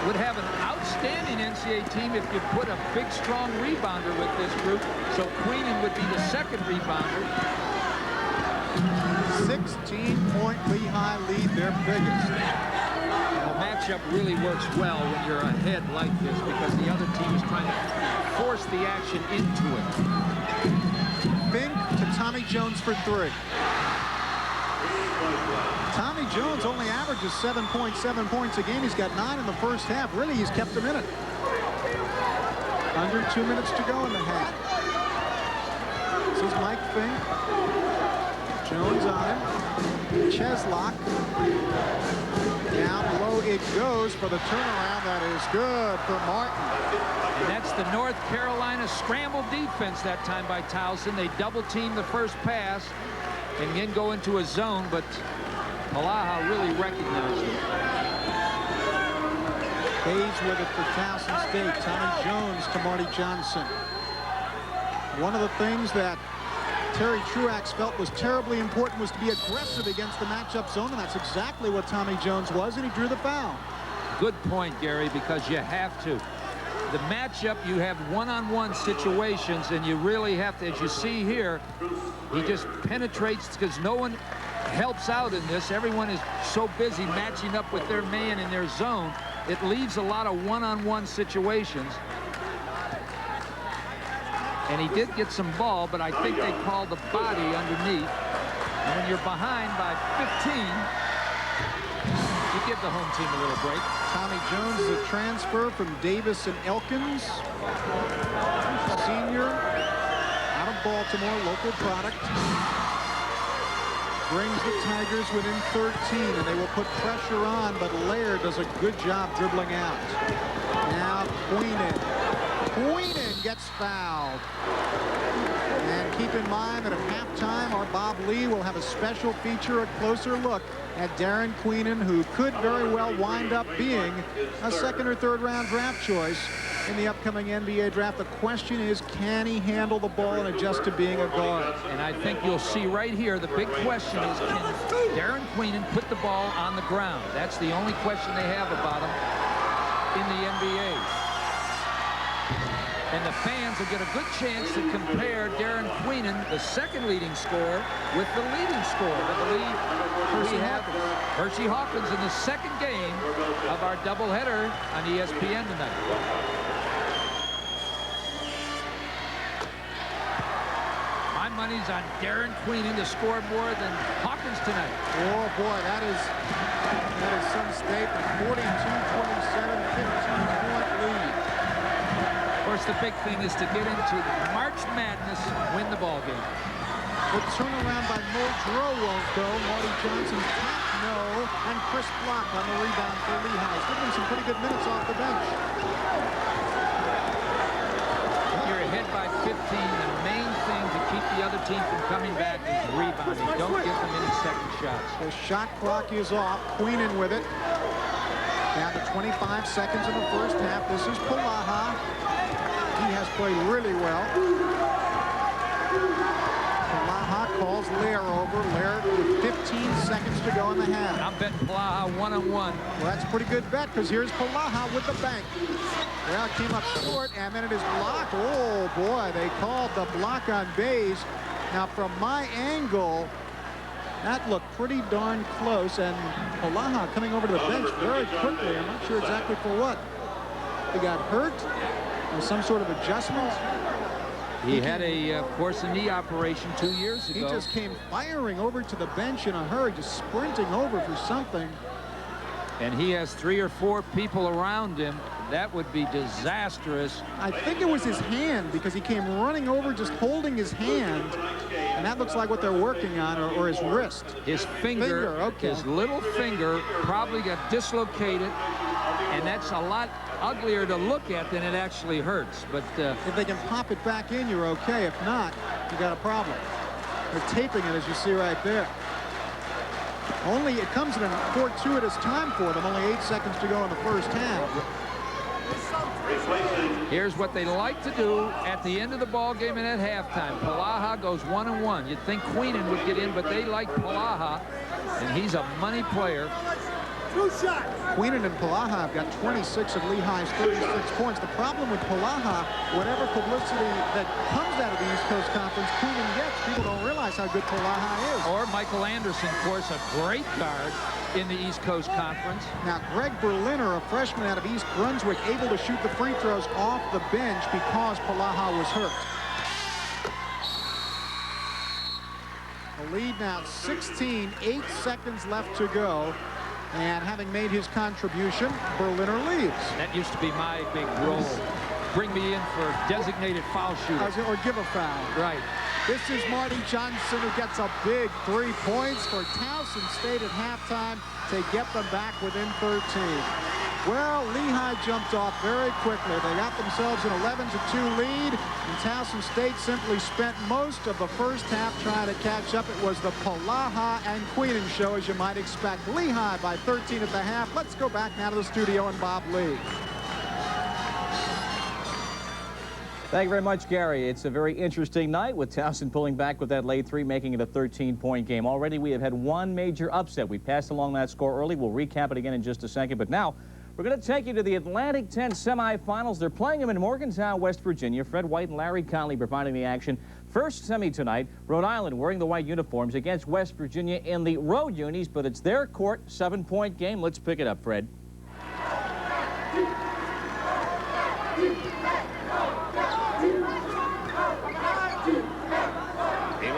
Would have an outstanding NCAA team if you put a big, strong rebounder with this group. So Queenan would be the second rebounder. 16-point Lehigh lead, their biggest. The matchup really works well when you're ahead like this because the other team is trying to force the action into it. Fink to Tommy Jones for 3. Tommy Jones only averages 7.7 points a game. He's got 9 in the first half. Really, he's kept them in it. Under 2 minutes to go in the half. This is Mike Fink. Jones on him. Cheslock. Down low it goes for the turnaround. That is good for Martin. And that's the North Carolina scramble defense that time by Towson. They double team the first pass and then go into a zone, but Polaha really recognized it. Hayes with it for Towson State. Tommy Jones to Marty Johnson. One of the things that Terry Truax felt was terribly important was to be aggressive against the matchup zone, and that's exactly what Tommy Jones was, and he drew the foul. Good point, Gary, because you have to. The matchup, you have one-on-one situations, and you really have to, as you see here, he just penetrates because no one helps out in this. Everyone is so busy matching up with their man in their zone. It leaves a lot of one-on-one situations. And he did get some ball, but I think they called the body underneath. And when you're behind by 15, you give the home team a little break. Tommy Jones is a transfer from Davis and Elkins. Senior, out of Baltimore, local product. Brings the Tigers within 13, and they will put pressure on, but Leonard does a good job dribbling out. Now Queenan gets fouled. And keep in mind that at halftime, our Bob Lee will have a special feature, a closer look at Darren Queenan, who could very well wind up being a second or third round draft choice in the upcoming NBA draft. The question is, can he handle the ball and adjust to being a guard? And I think you'll see right here, the big question is, can Darren Queenan put the ball on the ground? That's the only question they have about him in the NBA. And the fans will get a good chance to compare Darren Queenan, the second leading scorer, with the leading scorer. I believe we have Hershey Hawkins in the second game of our doubleheader on ESPN tonight. My money's on Darren Queenan to score more than Hawkins tonight. Oh boy, that is some statement. 42-27, 15-point lead. Of course, the big thing is to get into March Madness, win the ball game. The turnaround by Muldrow won't go. Marty Johnson's top no, and Chris Block on the rebound for Lehigh. He's given him some pretty good minutes off the bench. When you're ahead by 15, the main thing to keep the other team from coming back is rebounding. Don't give them any second shots. The shot clock is off. Queenan with it. Down to 25 seconds in the first half. This is Polaha. He has played really well. Polaha calls Lear over. Lear with 15 seconds to go in the half. I'm betting Polaha one-on-one. Well, that's a pretty good bet because here's Polaha with the bank. Well, it came up short, and then it is blocked. Oh, boy, they called the block on Bays. Now, from my angle, that looked pretty darn close, and Polaha coming over to the bench very quickly. I'm not sure exactly for what. He got hurt. Some sort of adjustment. He had of course, a knee operation 2 years ago. He just came firing over to the bench in a hurry, just sprinting over for something. And he has 3 or 4 people around him. That would be disastrous. I think it was his hand, because he came running over just holding his hand, and that looks like what they're working on, or his wrist. His finger, okay. His little finger probably got dislocated, and that's a lot uglier to look at than it actually hurts. But if they can pop it back in, you're okay. If not, you got a problem. They're taping it, as you see right there. Only it comes in a fortuitous time for them. Only 8 seconds to go in the first half. Here's what they like to do at the end of the ball game and at halftime. Polaha goes one-on-one. You'd think Queenan would get in, but they like Polaha, and he's a money player. Queenan and Polaha have got 26 of Lehigh's 36 points. The problem with Polaha, whatever publicity that comes out of the East Coast Conference, Queenan gets. People don't realize how good Polaha is. Or Michael Anderson, of course, a great guard in the East Coast Conference. Now, Greg Berliner, a freshman out of East Brunswick, able to shoot the free throws off the bench because Polaha was hurt. The lead now 16, 8 seconds left to go. And having made his contribution, Berliner leaves. That used to be my big role. Bring me in for designated foul shooter. Or give a foul. Right. This is Marty Johnson, who gets a big 3 points for Towson State at halftime to get them back within 13. Well, Lehigh jumped off very quickly. They got themselves an 11-2 lead, and Towson State simply spent most of the first half trying to catch up. It was the Polaha and Queenan show, as you might expect. Lehigh by 13 at the half. Let's go back now to the studio and Bob Lee. Thank you very much, Gary. It's a very interesting night with Towson pulling back with that late 3, making it a 13-point game. Already we have had one major upset. We passed along that score early. We'll recap it again in just a second. But now we're going to take you to the Atlantic 10 semifinals. They're playing them in Morgantown, West Virginia. Fred White and Larry Conley providing the action. First semi tonight, Rhode Island wearing the white uniforms against West Virginia in the road unis, but it's their court, 7-point game. Let's pick it up, Fred.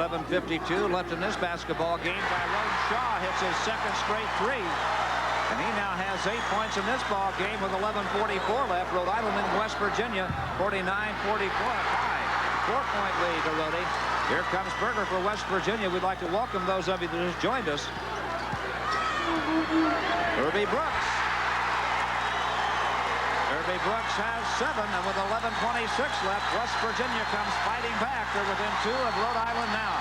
11:52 left in this basketball game. Tyrone Shaw hits his second straight 3. And he now has 8 points in this ball game with 11:44 left. Rhode Island and West Virginia, 49-44, a tie. 4-point lead to Roddy. Here comes Berger for West Virginia. We'd like to welcome those of you that just joined us. Herbie Brooks. Herbie Brooks has 7, and with 11:26 left, West Virginia comes fighting back. They're within 2 of Rhode Island now.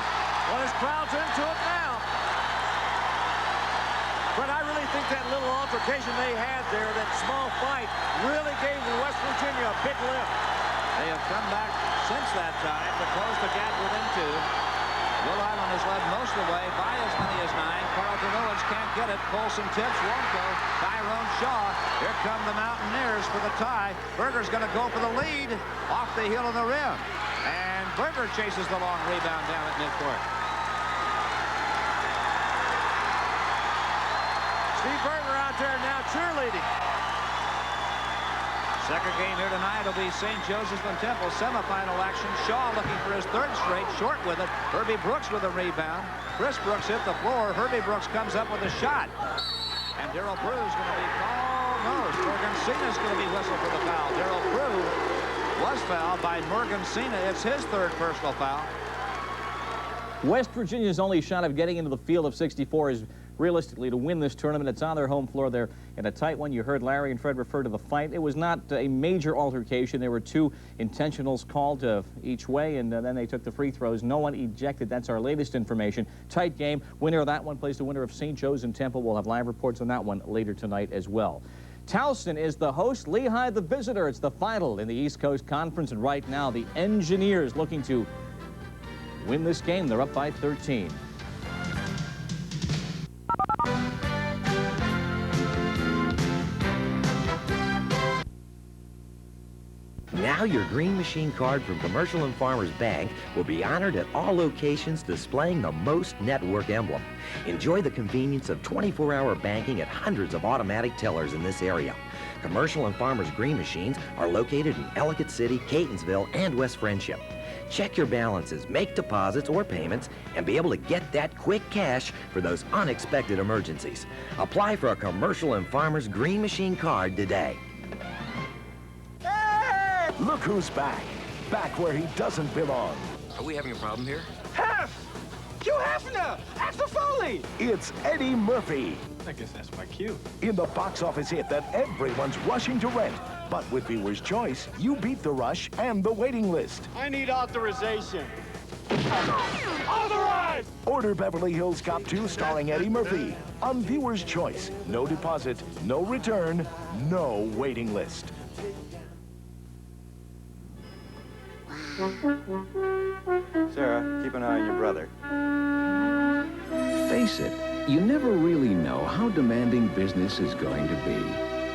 Well, his crowd's into it now. But I really think that little altercation they had there, that small fight, really gave West Virginia a big lift. They have come back since that time to close the gap within 2. Rhode Island has led most of the way by as many as 9. Carlton Owens can't get it. Colson tips, won't go. Tyrone Shaw. Here come the Mountaineers for the tie. Berger's going to go for the lead off the heel of the rim. And Berger chases the long rebound down at midcourt. Steve Berger out there now cheerleading. Second game here tonight will be St. Joseph's and Temple semifinal action. Shaw looking for his 3rd straight, short with it. Herbie Brooks with a rebound. Chris Brooks hit the floor. Herbie Brooks comes up with a shot. And Darrell Prew's going to be called. No, Morgan Cena's going to be whistled for the foul. Darrell Prew was fouled by Morgan Cena. It's his 3rd personal foul. West Virginia's only shot of getting into the field of 64 is realistically to win this tournament. It's on their home floor. They're in a tight one. You heard Larry and Fred refer to the fight. It was not a major altercation. There were 2 intentionals called each way, and then they took the free throws. No one ejected. That's our latest information. Tight game. Winner of that one plays the winner of St. Joe's and Temple. We'll have live reports on that one later tonight as well. Towson is the host, Lehigh the visitor. It's the final in the East Coast Conference, and right now the Engineers looking to win this game. They're up by 13. Now your Green Machine card from Commercial and Farmers Bank will be honored at all locations displaying the Most Network emblem. Enjoy the convenience of 24-hour banking at hundreds of automatic tellers in this area. Commercial and Farmers Green Machines are located in Ellicott City, Catonsville, and West Friendship. Check your balances, make deposits or payments, and be able to get that quick cash for those unexpected emergencies. Apply for a Commercial and Farmers Green Machine card today. Look who's back. Back where he doesn't belong. Are we having a problem here? Hef! Hugh Hefner! After Foley! It's Eddie Murphy. I guess that's my cue. In the box office hit that everyone's rushing to rent. But with Viewer's Choice, you beat the rush and the waiting list. I need authorization. Authorized! Order Beverly Hills Cop 2 starring Eddie Murphy. On Viewer's Choice. No deposit, no return, no waiting list. Sarah, keep an eye on your brother. Face it, You never really know how demanding business is going to be.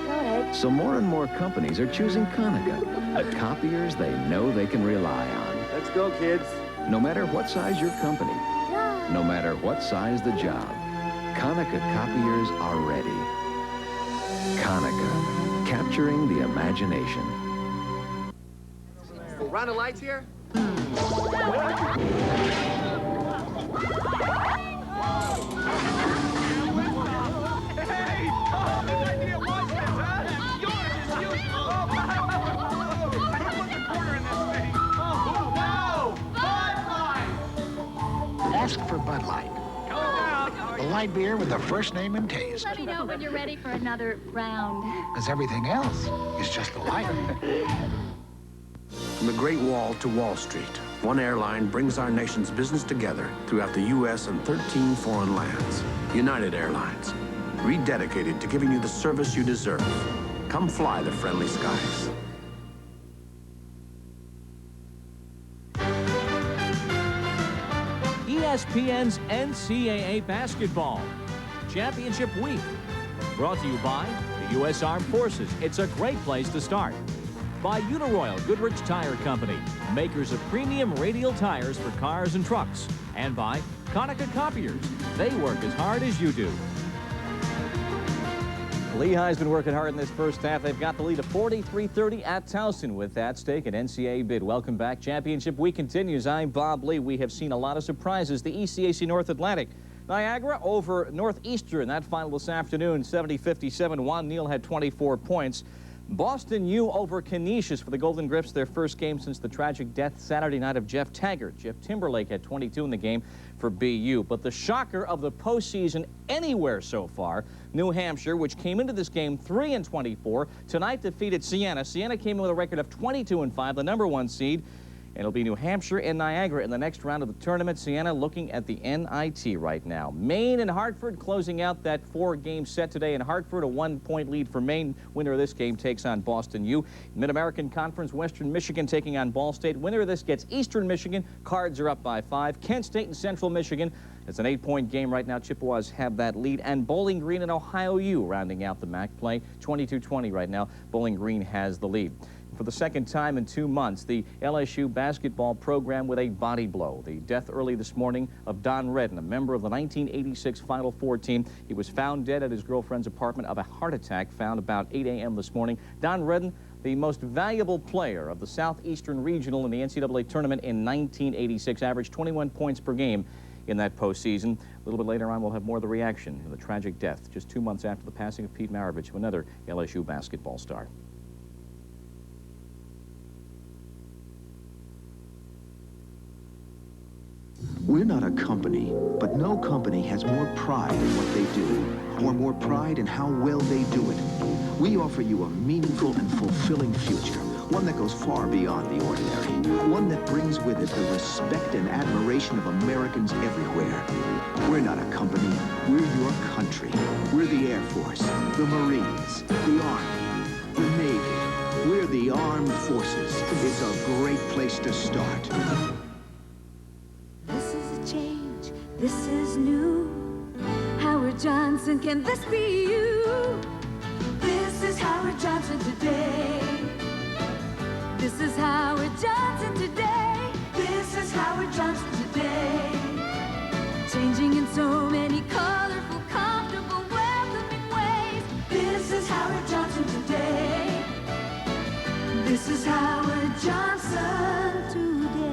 Go ahead. So more and more companies are choosing Konica, the copiers they know they can rely on. Let's go, kids. No matter what size your company, Yeah. no matter what size the job, Konica copiers are ready. Konica, capturing the imagination. Round of lights here? Ask for Bud Light. The light beer with the first name and taste. Let me know when you're ready for another round. Because everything else is just a light. From the Great Wall to Wall Street, one airline brings our nation's business together throughout the U.S. and 13 foreign lands. United Airlines, rededicated to giving you the service you deserve. Come fly the friendly skies. ESPN's NCAA Basketball Championship Week. Brought to you by the U.S. Armed Forces. It's a great place to start. By Uniroyal Goodrich Tire Company, makers of premium radial tires for cars and trucks. And by Konica Copiers. They work as hard as you do. Lehigh's been working hard in this first half. They've got the lead of 43-30 at Towson with that stake, an NCAA bid. Welcome back. Championship week continues. I'm Bob Lee. We have seen a lot of surprises. The ECAC North Atlantic. Niagara over Northeastern. That final this afternoon, 70-57. Juan Neal had 24 points. Boston U over Canisius for the Golden Grips, their first game since the tragic death Saturday night of Jeff Taggart. Jeff Timberlake had 22 in the game for BU. But the shocker of the postseason anywhere so far, New Hampshire, which came into this game 3-24, tonight defeated Siena. Siena came in with a record of 22-5, the #1 seed. And it'll be New Hampshire and Niagara in the next round of the tournament. Siena looking at the NIT right now. Maine and Hartford closing out that 4-game set today. In Hartford, a 1-point lead for Maine. Winner of this game takes on Boston U. Mid-American Conference, Western Michigan taking on Ball State. Winner of this gets Eastern Michigan. Cards are up by 5. Kent State and Central Michigan. It's an 8-point game right now. Chippewas have that lead. And Bowling Green and Ohio U rounding out the MAC play. 22-20 right now. Bowling Green has the lead. For the second time in 2 months, the LSU basketball program with a body blow. The death early this morning of Don Redden, a member of the 1986 Final Four team. He was found dead at his girlfriend's apartment of a heart attack, found about 8 a.m. this morning. Don Redden, the most valuable player of the Southeastern Regional in the NCAA tournament in 1986, averaged 21 points per game in that postseason. A little bit later on, we'll have more of the reaction to the tragic death just 2 months after the passing of Pete Maravich, another LSU basketball star. We're not a company, but no company has more pride in what they do, or more pride in how well they do it. We offer you a meaningful and fulfilling future, one that goes far beyond the ordinary, one that brings with it the respect and admiration of Americans everywhere. We're not a company, we're your country. We're the Air Force, the Marines, the Army, the Navy. We're the Armed Forces. It's a great place to start. This is new. Howard Johnson, can this be you? This is Howard Johnson today. This is Howard Johnson today. This is Howard Johnson today. Changing in so many colorful, comfortable, welcoming ways. This is Howard Johnson today. This is Howard Johnson today.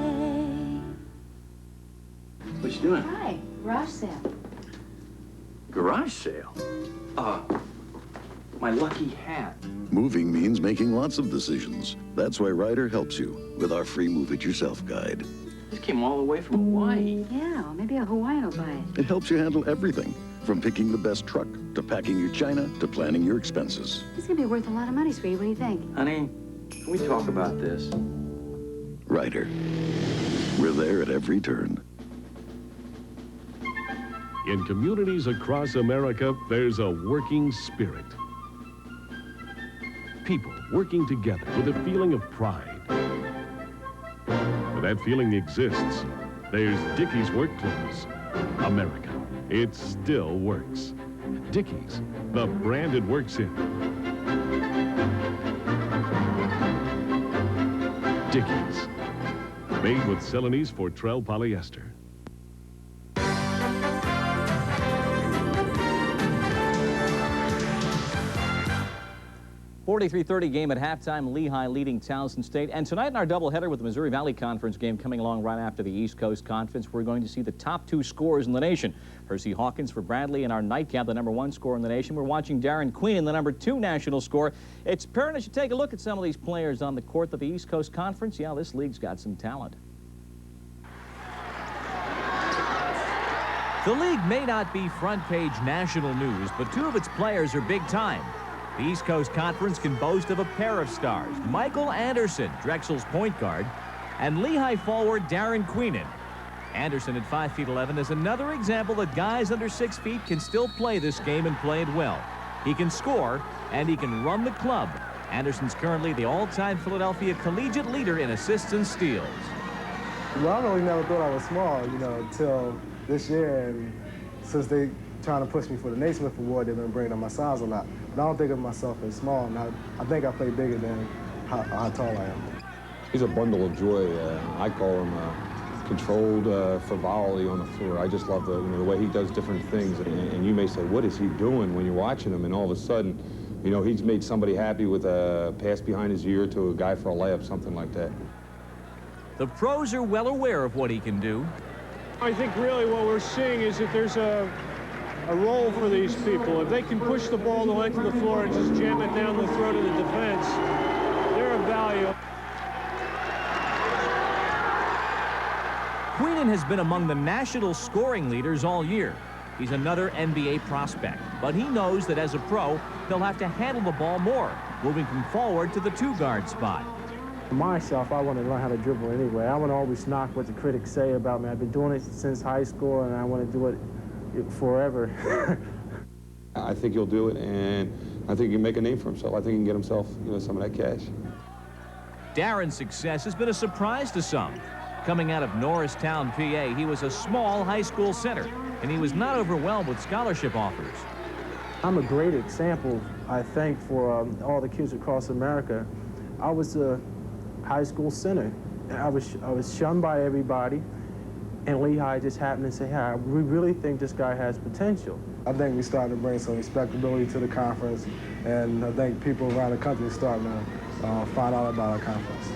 What you doing? Hi, garage sale. Garage sale? My lucky hat. Moving means making lots of decisions. That's why Ryder helps you with our free Move It Yourself guide. This came all the way from Hawaii. Yeah, well, maybe a Hawaiian will buy it. It helps you handle everything, from picking the best truck, to packing your china, to planning your expenses. It's gonna be worth a lot of money, sweetie. What do you think? Honey, can we talk about this? Ryder. We're there at every turn. In communities across America, there's a working spirit. People working together with a feeling of pride. Where that feeling exists, there's Dickey's Work Clothes. America, it still works. Dickies, the brand it works in. Dickies, made with Celanese Fortrel polyester. 43-30 game at halftime, Lehigh leading Towson State. And tonight in our doubleheader with the Missouri Valley Conference game coming along right after the East Coast Conference, we're going to see the top 2 scorers in the nation. Hersey Hawkins for Bradley in our nightcap, the #1 scorer in the nation. We're watching Darren Queen, the #2 national scorer. It's apparent as you take a look at some of these players on the court of the East Coast Conference. Yeah, this league's got some talent. The league may not be front-page national news, but 2 of its players are big-time. The East Coast Conference can boast of a pair of stars, Michael Anderson, Drexel's point guard, and Lehigh forward Darren Queenan. Anderson at 5'11" is another example that guys under 6 feet can still play this game and play it well. He can score, and he can run the club. Anderson's currently the all-time Philadelphia collegiate leader in assists and steals. Well, I really never thought I was small, you know, until this year, and since they trying to push me for the Naismith Award, they've been bringing up my size a lot. But I don't think of myself as small, and I think I play bigger than how tall I am. He's a bundle of joy. I call him controlled frivolity on the floor. I just love the way he does different things. And you may say, what is he doing when you're watching him? And all of a sudden, he's made somebody happy with a pass behind his ear to a guy for a layup, something like that. The pros are well aware of what he can do. I think really what we're seeing is that there's a role for these people. If they can push the ball the length of the floor and just jam it down the throat of the defense, they're of value. Queenan has been among the national scoring leaders all year. He's another NBA prospect, but he knows that as a pro, he'll have to handle the ball more, moving from forward to the 2-guard spot. For myself, I want to learn how to dribble anyway. I want to always knock what the critics say about me. I've been doing it since high school, and I want to do it forever. I think he'll do it, and I think he can make a name for himself. I think he can get himself, some of that cash. Darren's success has been a surprise to some. Coming out of Norristown, PA, he was a small high school center, and he was not overwhelmed with scholarship offers. I'm a great example, I think, for all the kids across America. I was a high school center. I was shunned by everybody. And Lehigh just happened to say, hey, we really think this guy has potential. I think we're starting to bring some respectability to the conference, and I think people around the country are starting to find out about our conference.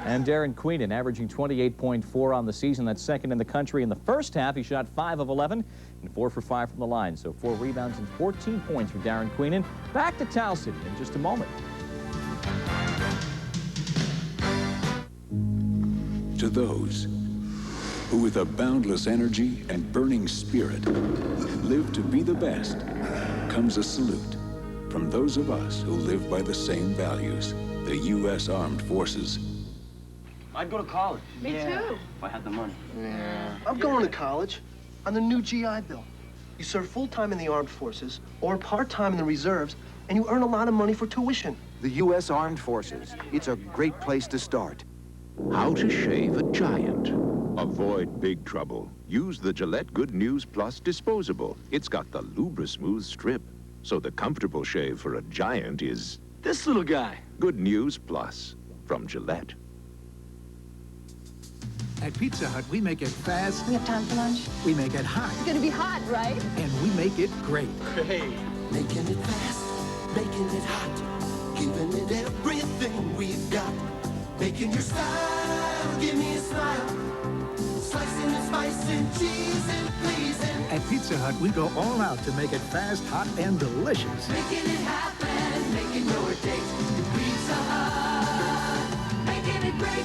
And Darren Queenan averaging 28.4 on the season. That's second in the country. In the first half, he shot 5 of 11 and 4 for 5 from the line. So 4 rebounds and 14 points for Darren Queenan. Back to Towson in just a moment. To those who with a boundless energy and burning spirit live to be the best, comes a salute from those of us who live by the same values, the U.S. Armed Forces. I'd go to college. Me too. If I had the money. Yeah. I'm going to college on the new GI Bill. You serve full-time in the armed forces or part-time in the reserves, and you earn a lot of money for tuition. The U.S. Armed Forces. It's a great place to start. How to shave a giant. Avoid big trouble. Use the Gillette Good News Plus disposable. It's got the Lubra-Smooth strip, so the comfortable shave for a giant is this little guy. Good News Plus from Gillette. At Pizza Hut, we make it fast. We have time for lunch? We make it hot. It's gonna be hot, right? And we make it great. Great. Making it fast, making it hot, giving it everything we've got. Making your style, give me a smile. Slicing and spicing, cheese and pleasing. At Pizza Hut, we go all out to make it fast, hot, and delicious. Making it happen, making your date. Pizza Hut, making it great.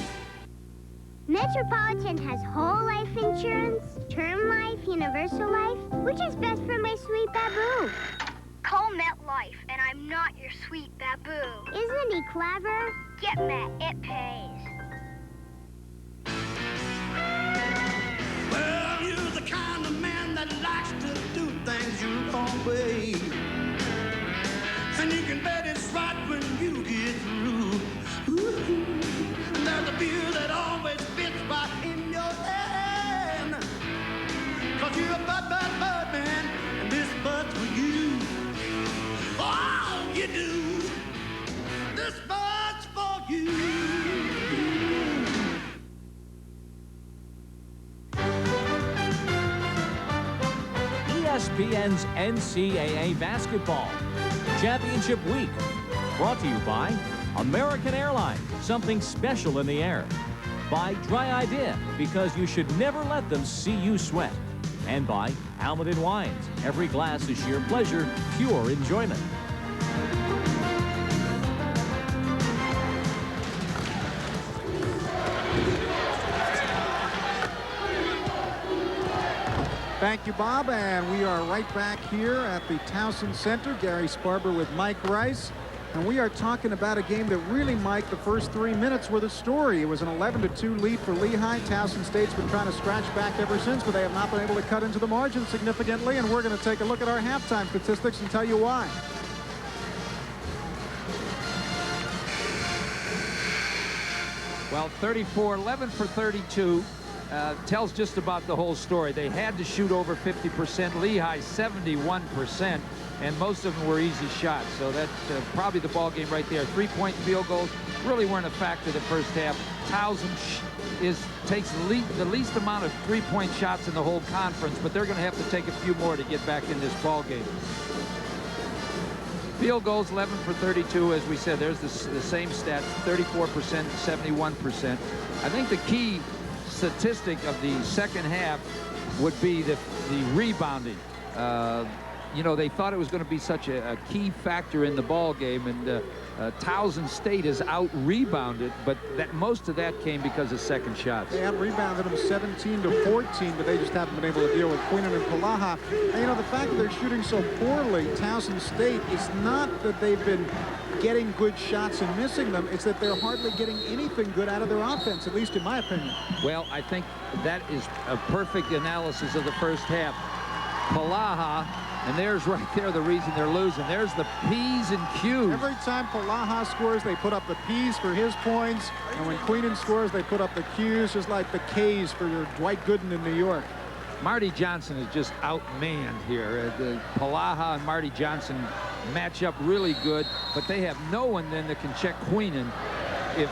Metropolitan has whole life insurance, term life, universal life. Which is best for my sweet baboo? Call MetLife, and I'm not your sweet baboo. Isn't he clever? Get Met, it pays. Well, you're the kind of man that likes to do things your own way. And you can bet it's right when you get through. Ooh, there's a beer that always fits right in your hand. 'Cause you're a bad, bad, bad man. ESPN's NCAA Basketball Championship Week. Brought to you by American Airlines, something special in the air. By Dry Idea, because you should never let them see you sweat. And by Almaden Wines. Every glass is sheer pleasure, pure enjoyment. Thank you, Bob, and we are right back here at the Towson Center. Gary Sparber with Mike Rice, and we are talking about a game that really, Mike, the first 3 minutes were the story. It was an 11-2 lead for Lehigh. Towson State's been trying to scratch back ever since, but they have not been able to cut into the margin significantly, and we're going to take a look at our halftime statistics and tell you why. Well, 11 for 32. Tells just about the whole story. They had to shoot over 50%. Lehigh 71%, and most of them were easy shots. So that's probably the ball game right there. 3-point field goals really weren't a factor the first half. Towson takes the least amount of 3-point shots in the whole conference, but they're going to have to take a few more to get back in this ball game. Field goals 11 for 32, as we said. There's the same stats: 34%, 71%. I think the key statistic of the second half would be the rebounding. You know, they thought it was going to be such a key factor in the ball game, and Towson State has out-rebounded, but most of that came because of second shots. They have rebounded them 17-14, but they just haven't been able to deal with Queenan and Polaha. And, you know, the fact that they're shooting so poorly, Towson State, is not that they've been getting good shots and missing them. It's that they're hardly getting anything good out of their offense, at least in my opinion. Well, I think that is a perfect analysis of the first half. Polaha, and there's right there the reason they're losing. There's the P's and Q's. Every time Polaha scores, they put up the P's for his points, and when Queenan scores, they put up the Q's, just like the K's for your Dwight Gooden in New York. Marty Johnson is just outmanned here. Polaha and Marty Johnson match up really good, but they have no one then that can check Queenan if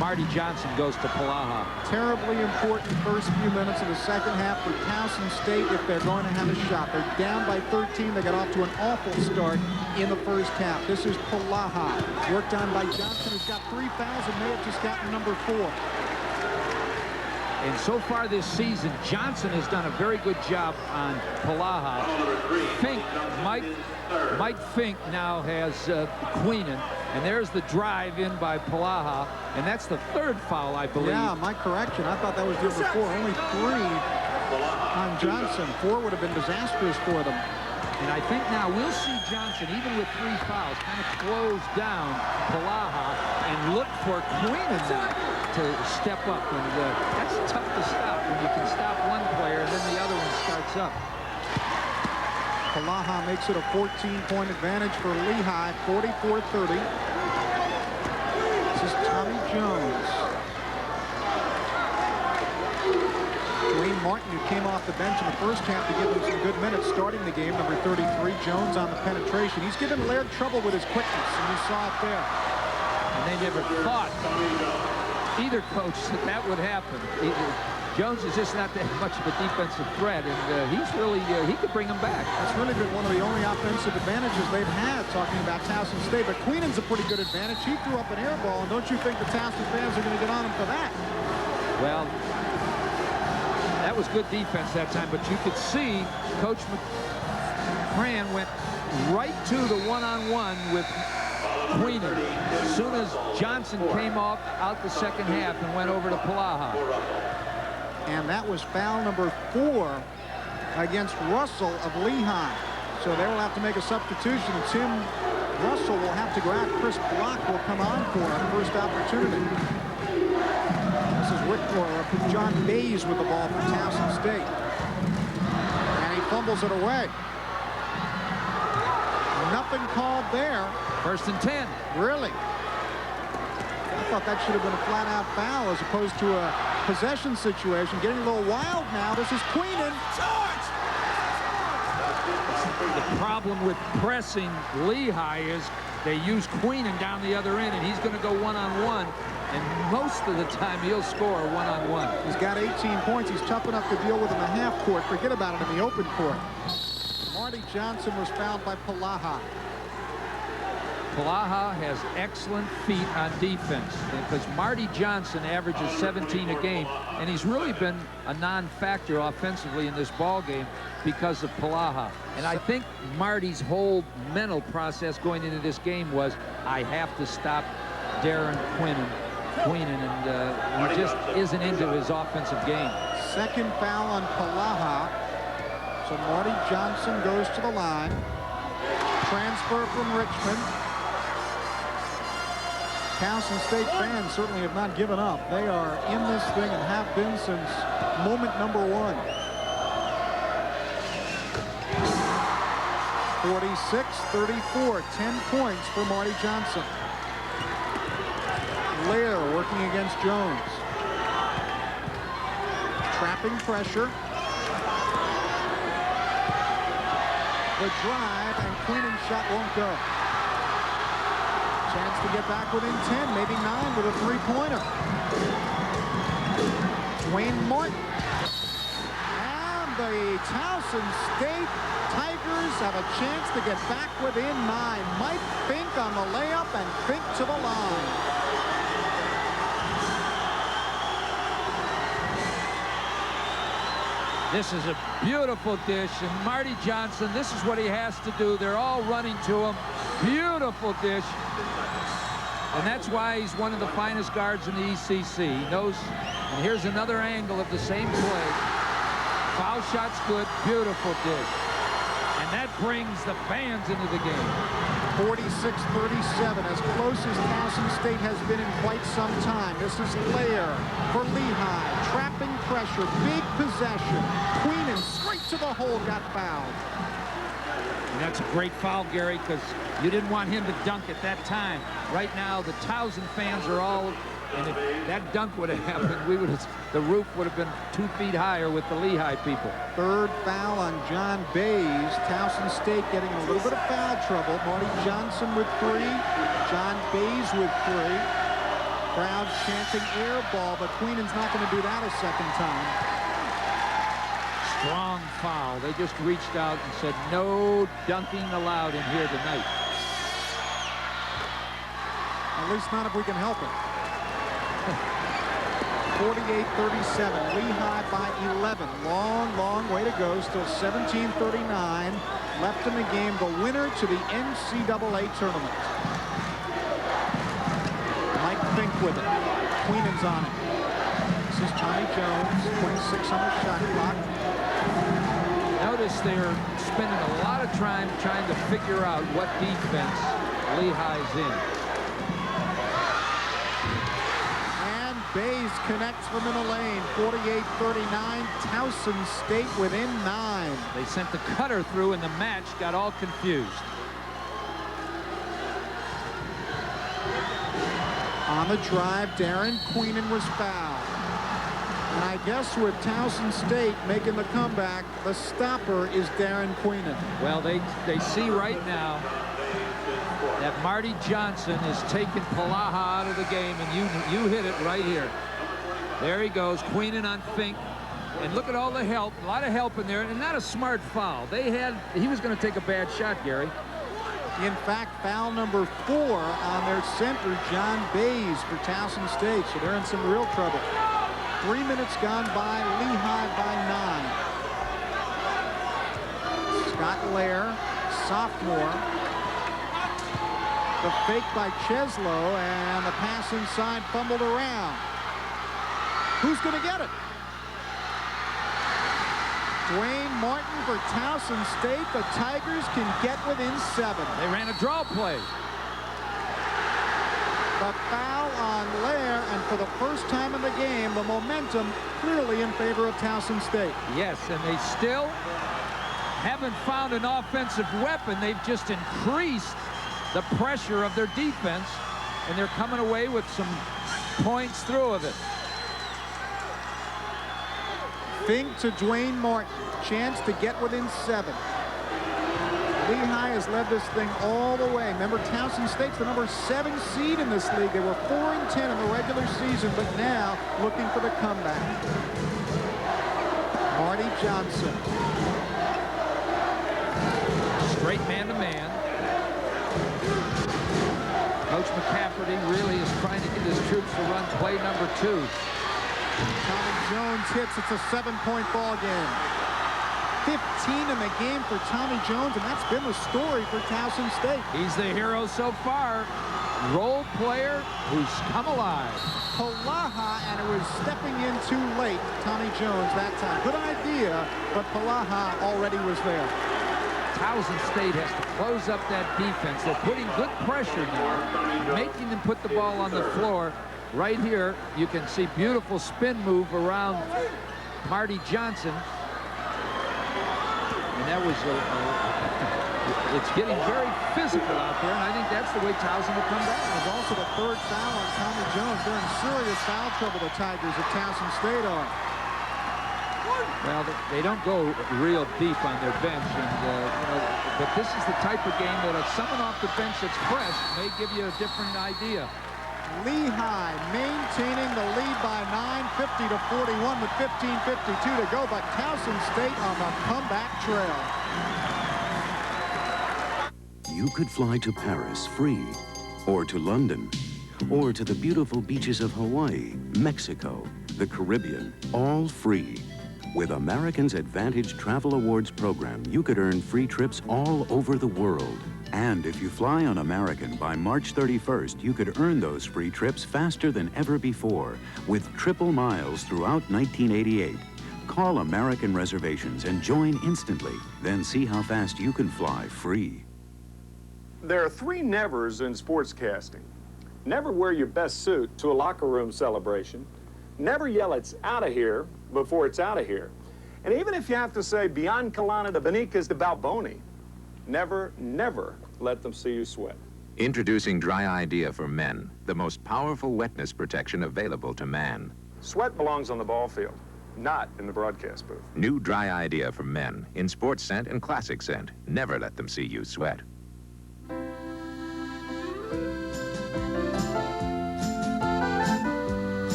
Marty Johnson goes to Polaha. Terribly important first few minutes of the second half for Towson State if they're going to have a shot. They're down by 13. They got off to an awful start in the first half. This is Polaha, worked on by Johnson, who's got 3 fouls and may have just gotten number 4. And so far this season, Johnson has done a very good job on Polaha. Mike Fink now has Queenan, and there's the drive in by Polaha, and that's the 3rd foul, I believe. Yeah, my correction. I thought that was number 4. Only 3 on Johnson. 4 would have been disastrous for them. And I think now we'll see Johnson, even with 3 fouls, kind of close down Polaha and look for Queenan now to step up. And that's tough to stop when you can stop one player and then the other one starts up. Polaha makes it a 14-point advantage for Lehigh, 44-30. This is Tommy Jones. Dwayne Martin, who came off the bench in the first half to give them some good minutes, starting the game, number 33. Jones on the penetration. He's given Laird trouble with his quickness, and you saw it there. And they never thought, either coach, that would happen. Jones is just not that much of a defensive threat, and he's really, he could bring him back. That's really been one of the only offensive advantages they've had, talking about Towson State. But Queenan's a pretty good advantage. He threw up an air ball, and don't you think the Towson fans are going to get on him for that? Well, that was good defense that time, but you could see Coach McCran went right to the one-on-one with Queenan as soon as Johnson came out the second half and went over to Polaha. And that was foul number 4 against Russell of Lehigh. So they will have to make a substitution. Tim Russell will have to go out. Chris Block will come on for him. First opportunity. This is John Mays with the ball for Towson State. And he fumbles it away. Nothing called there. 1st and 10. Really? I thought that should have been a flat-out foul as opposed to a possession situation. Getting a little wild now. This is Queenan. The problem with pressing Lehigh is they use Queenan down the other end, and he's going to go one-on-one. And most of the time, he'll score one-on-one. He's got 18 points. He's tough enough to deal with in the half court. Forget about it in the open court. Marty Johnson was fouled by Palaha. Palaha has excellent feet on defense because Marty Johnson averages 17 a game, and he's really been a non-factor offensively in this ball game because of Palaha. And I think Marty's whole mental process going into this game was, I have to stop Darren Queenan, and he just isn't into his offensive game. Second foul on Palaha. So Marty Johnson goes to the line. Transfer from Richmond. Towson State fans certainly have not given up. They are in this thing and have been since moment number one. 46-34, 10 points for Marty Johnson. Lair working against Jones. Trapping pressure. The drive, and Queenan's shot won't go. Chance to get back within 10, maybe 9 with a three-pointer. Dwayne Martin. And the Towson State Tigers have a chance to get back within 9. Mike Fink on the layup, and Fink to the line. This is a beautiful dish, and Marty Johnson, this is what he has to do. They're all running to him. Beautiful dish. And that's why he's one of the finest guards in the ECC. He knows, and here's another angle of the same play. Foul shot's good, beautiful dish. And that brings the fans into the game. 46-37, as close as Towson State has been in quite some time. This is Lair for Lehigh. Trapping pressure, big possession. Queenan straight to the hole, got fouled. And that's a great foul, Gary, because you didn't want him to dunk at that time. Right now, the Towson fans are all, and if that dunk would have happened, the roof would have been 2 feet higher with the Lehigh people. Third foul on John Bays. Towson State getting a little bit of foul trouble. Marty Johnson with 3. John Bays with 3. Crowd chanting air ball, but Queenan's not going to do that a second time. Strong foul. They just reached out and said, no dunking allowed in here tonight. At least not if we can help it. 48-37. Lehigh by 11. Long way to go. Still 17-39 left in the game. The winner to the NCAA tournament. Mike Fink with it. Queenan's on it. This is Tommy Jones. 26 on the shot clock. Notice they're spending a lot of time trying to figure out what defense Lehigh's in. And Bays connects from in the lane. 48-39. Towson State within 9. They sent the cutter through, and the match got all confused. On the drive, Darren Queenan was fouled. And I guess with Towson State making the comeback, the stopper is Darren Queenan. Well, they see right now that Marty Johnson is taking Palaha out of the game, and you hit it right here. There he goes, Queenan on Fink. And look at all the help, a lot of help in there, and not a smart foul. He was going to take a bad shot, Gary. In fact, foul number 4 on their center, John Bays, for Towson State. So they're in some real trouble. 3 minutes gone by, Lehigh by 9. Scott Lair, sophomore. The fake by Cheslow, and the pass inside fumbled around. Who's going to get it? Dwayne Martin for Towson State. The Tigers can get within 7. They ran a draw play. The foul on Lair, and for the first time in the game, the momentum clearly in favor of Towson State. Yes, and they still haven't found an offensive weapon. They've just increased the pressure of their defense, and they're coming away with some points through of it. Fink to Dwayne Martin. Chance to get within 7. Lehigh has led this thing all the way. Remember, Towson State's the number 7 seed in this league. They were 4-10 in the regular season, but now looking for the comeback. Marty Johnson. Great man-to-man. Coach McCafferty really is trying to get his troops to run play number 2. Tommy Jones hits. It's a 7-point ball game. 15 in the game for Tommy Jones, and that's been the story for Towson State. He's the hero so far. Role player who's come alive. Palaha, and it was stepping in too late, Tommy Jones that time. Good idea, but Palaha already was there. Towson State has to close up that defense. They're putting good pressure now, making them put the ball on the floor. Right here, you can see beautiful spin move around Marty Johnson. And that was it's getting very physical out there, and I think that's the way Towson will come back. There's also the 3rd foul on Tommy Jones. They're in serious foul trouble, the Tigers at Towson State are. Well, they don't go real deep on their bench, and but this is the type of game that if someone off the bench that's fresh may give you a different idea. Lehigh maintaining the lead by 9, 50-41 with 15:52 to go, but Towson State on the comeback trail. You could fly to Paris free, or to London, or to the beautiful beaches of Hawaii, Mexico, the Caribbean, all free. With American's Advantage Travel Awards program, you could earn free trips all over the world. And if you fly on American by March 31st, you could earn those free trips faster than ever before with triple miles throughout 1988. Call American Reservations and join instantly. Then see how fast you can fly free. There are 3 nevers in sportscasting. Never wear your best suit to a locker room celebration. Never yell "it's out of here" before it's out of here. And even if you have to say "Biancalana de Benicas de Balboni," never, never let them see you sweat. Introducing Dry Idea for Men, the most powerful wetness protection available to man. Sweat belongs on the ball field, not in the broadcast booth. New Dry Idea for Men in sports scent and classic scent. Never let them see you sweat.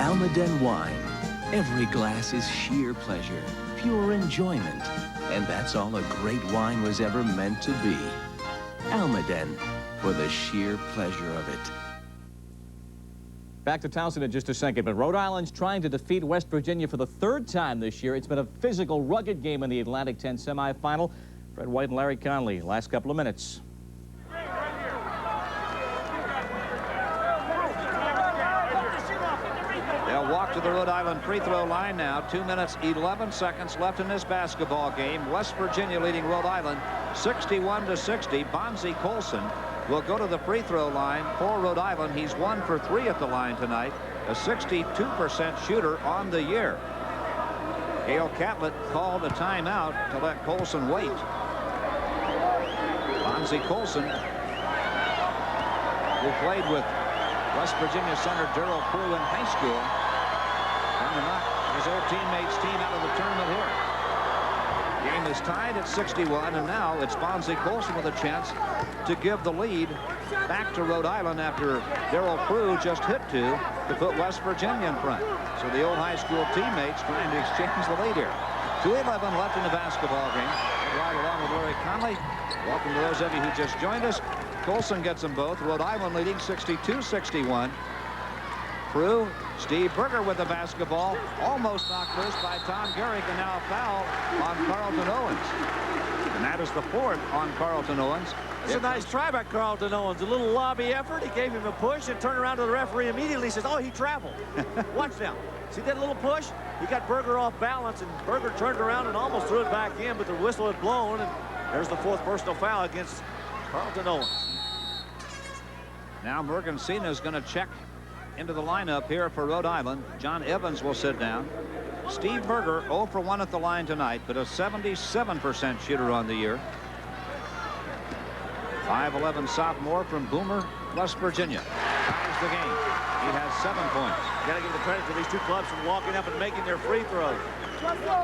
Almaden wine. Every glass is sheer pleasure, pure enjoyment. And that's all a great wine was ever meant to be. Almaden, for the sheer pleasure of it. Back to Towson in just a second, but Rhode Island's trying to defeat West Virginia for the 3rd time this year. It's been a physical, rugged game in the Atlantic 10 semifinal. Fred White and Larry Conley, last couple of minutes. They'll walk to the Rhode Island free throw line now. 2 minutes, 11 seconds left in this basketball game. West Virginia leading Rhode Island 61-60. Bonzie Colson will go to the free throw line for Rhode Island. He's 1 for 3 at the line tonight. A 62% shooter on the year. Gail Catlett called a timeout to let Colson wait. Bonzie Colson, who played with West Virginia center Darrell Prue in high school, and to knock his old teammates' team out of the tournament here. Game is tied at 61, and now it's Bonzie Colson with a chance to give the lead back to Rhode Island after Darrell Prue just hit 2 to put West Virginia in front. So the old high school teammates trying to exchange the lead here. 2:11 left in the basketball game. Right along with Larry Conley. Welcome to those of you who just joined us. Colson gets them both. Rhode Island leading 62-61. Prue, Steve Berger with the basketball. Almost knocked loose by Tom Garrick, and now a foul on Carlton Owens. And that is the 4th on Carlton Owens. It's a nice try by Carlton Owens. A little lobby effort. He gave him a push and turned around to the referee immediately. Says, "Oh, he traveled." Watch now. See that little push? He got Berger off balance, and Berger turned around and almost threw it back in, but the whistle had blown, and there's the 4th personal foul against Carlton Owens. Now Morgansina is going to check into the lineup here for Rhode Island. John Evans will sit down. Steve Berger 0 for 1 at the line tonight, but a 77% shooter on the year. 5'11" sophomore from Boomer, West Virginia. ties the game. He has 7 points. You got to give the credit to these two clubs for walking up and making their free throws.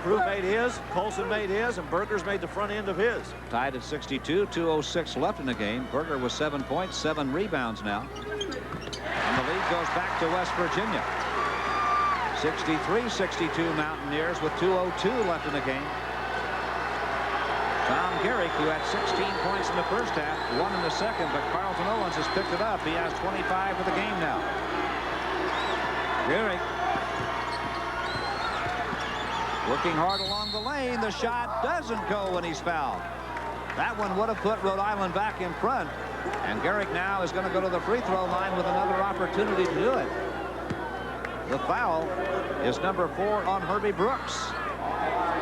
Prue made his, Colson made his, and Berger's made the front end of his. Tied at 62, 2:06 left in the game. Berger with 7 points, 7 rebounds now. And the lead goes back to West Virginia. 63-62 Mountaineers with 2:02 left in the game. Tom Garrick, who had 16 points in the first half, 1 in the second, but Carlton Owens has picked it up. He has 25 for the game now. Garrick working hard along the lane. The shot doesn't go when he's fouled. That one would have put Rhode Island back in front. And Garrick now is going to go to the free throw line with another opportunity to do it. The foul is number 4 on Herbie Brooks.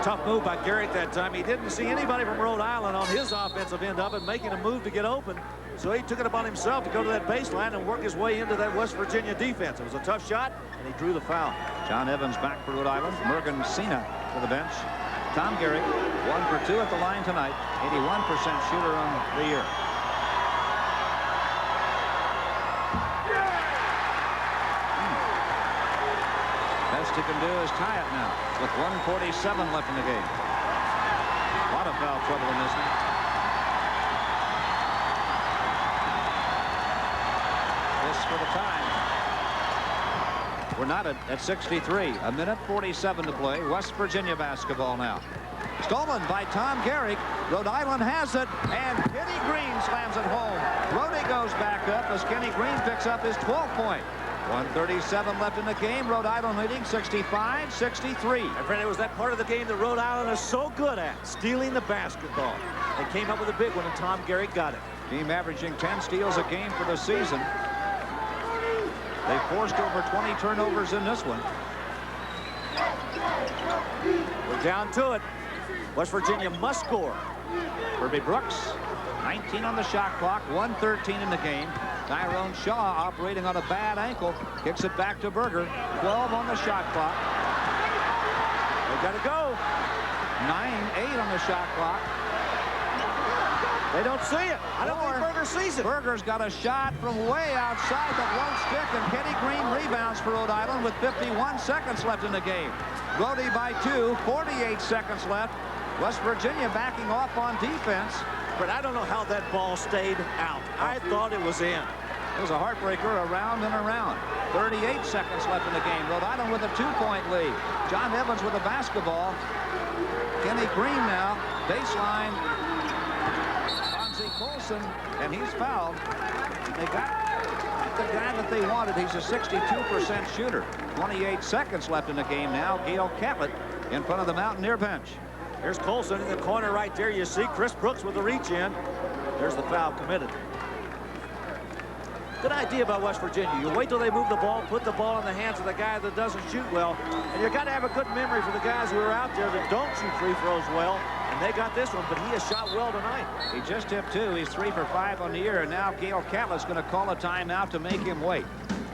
Tough move by Garrick that time. He didn't see anybody from Rhode Island on his offensive end of it making a move to get open. So he took it upon himself to go to that baseline and work his way into that West Virginia defense. It was a tough shot, and he drew the foul. John Evans back for Rhode Island. Mergen Cena to the bench. Tom Garrick, 1 for 2 at the line tonight. 81% shooter on the year. Best he can do is tie it now with 1:47 left in the game. A lot of foul trouble in this one. This for the time. We're not at 63. A minute 47 to play. West Virginia basketball now. Stolen by Tom Garrick. Rhode Island has it, and Kenny Green slams it home. Roddy goes back up as Kenny Green picks up his 12th point. 1:37 left in the game. Rhode Island leading 65-63. And friend, it was that part of the game that Rhode Island is so good at, stealing the basketball. They came up with a big one, and Tom Garrick got it. Team averaging 10 steals a game for the season. They forced over 20 turnovers in this one. We're down to it. West Virginia must score. Herbie Brooks, 19 on the shot clock, 1:13 in the game. Tyrone Shaw operating on a bad ankle, kicks it back to Berger. 12 on the shot clock. They got to go. 9-8 on the shot clock. They don't see it. I don't think Berger sees it. Berger's got a shot from way outside that won't stick, and Kenny Green rebounds for Rhode Island with 51 seconds left in the game. Roddy by 2, 48 seconds left. West Virginia backing off on defense. But I don't know how that ball stayed out. I thought it was in. It was a heartbreaker around and around. 38 seconds left in the game. Rhode Island with a 2-point lead. John Evans with a basketball. Kenny Green now. Baseline. Fonzie Colson, and he's fouled. They got the guy that they wanted. He's a 62% shooter. 28 seconds left in the game now. Gail Catlett in front of the Mountaineer bench. Here's Colson in the corner right there. You see Chris Brooks with the reach in. There's the foul committed. Good idea by West Virginia. You wait till they move the ball, put the ball in the hands of the guy that doesn't shoot well, and you got to have a good memory for the guys who are out there that don't shoot free throws well. And they got this one, but he has shot well tonight. He just hit 2. He's 3 for 5 on the year, and now Gail Catlett's going to call a timeout to make him wait.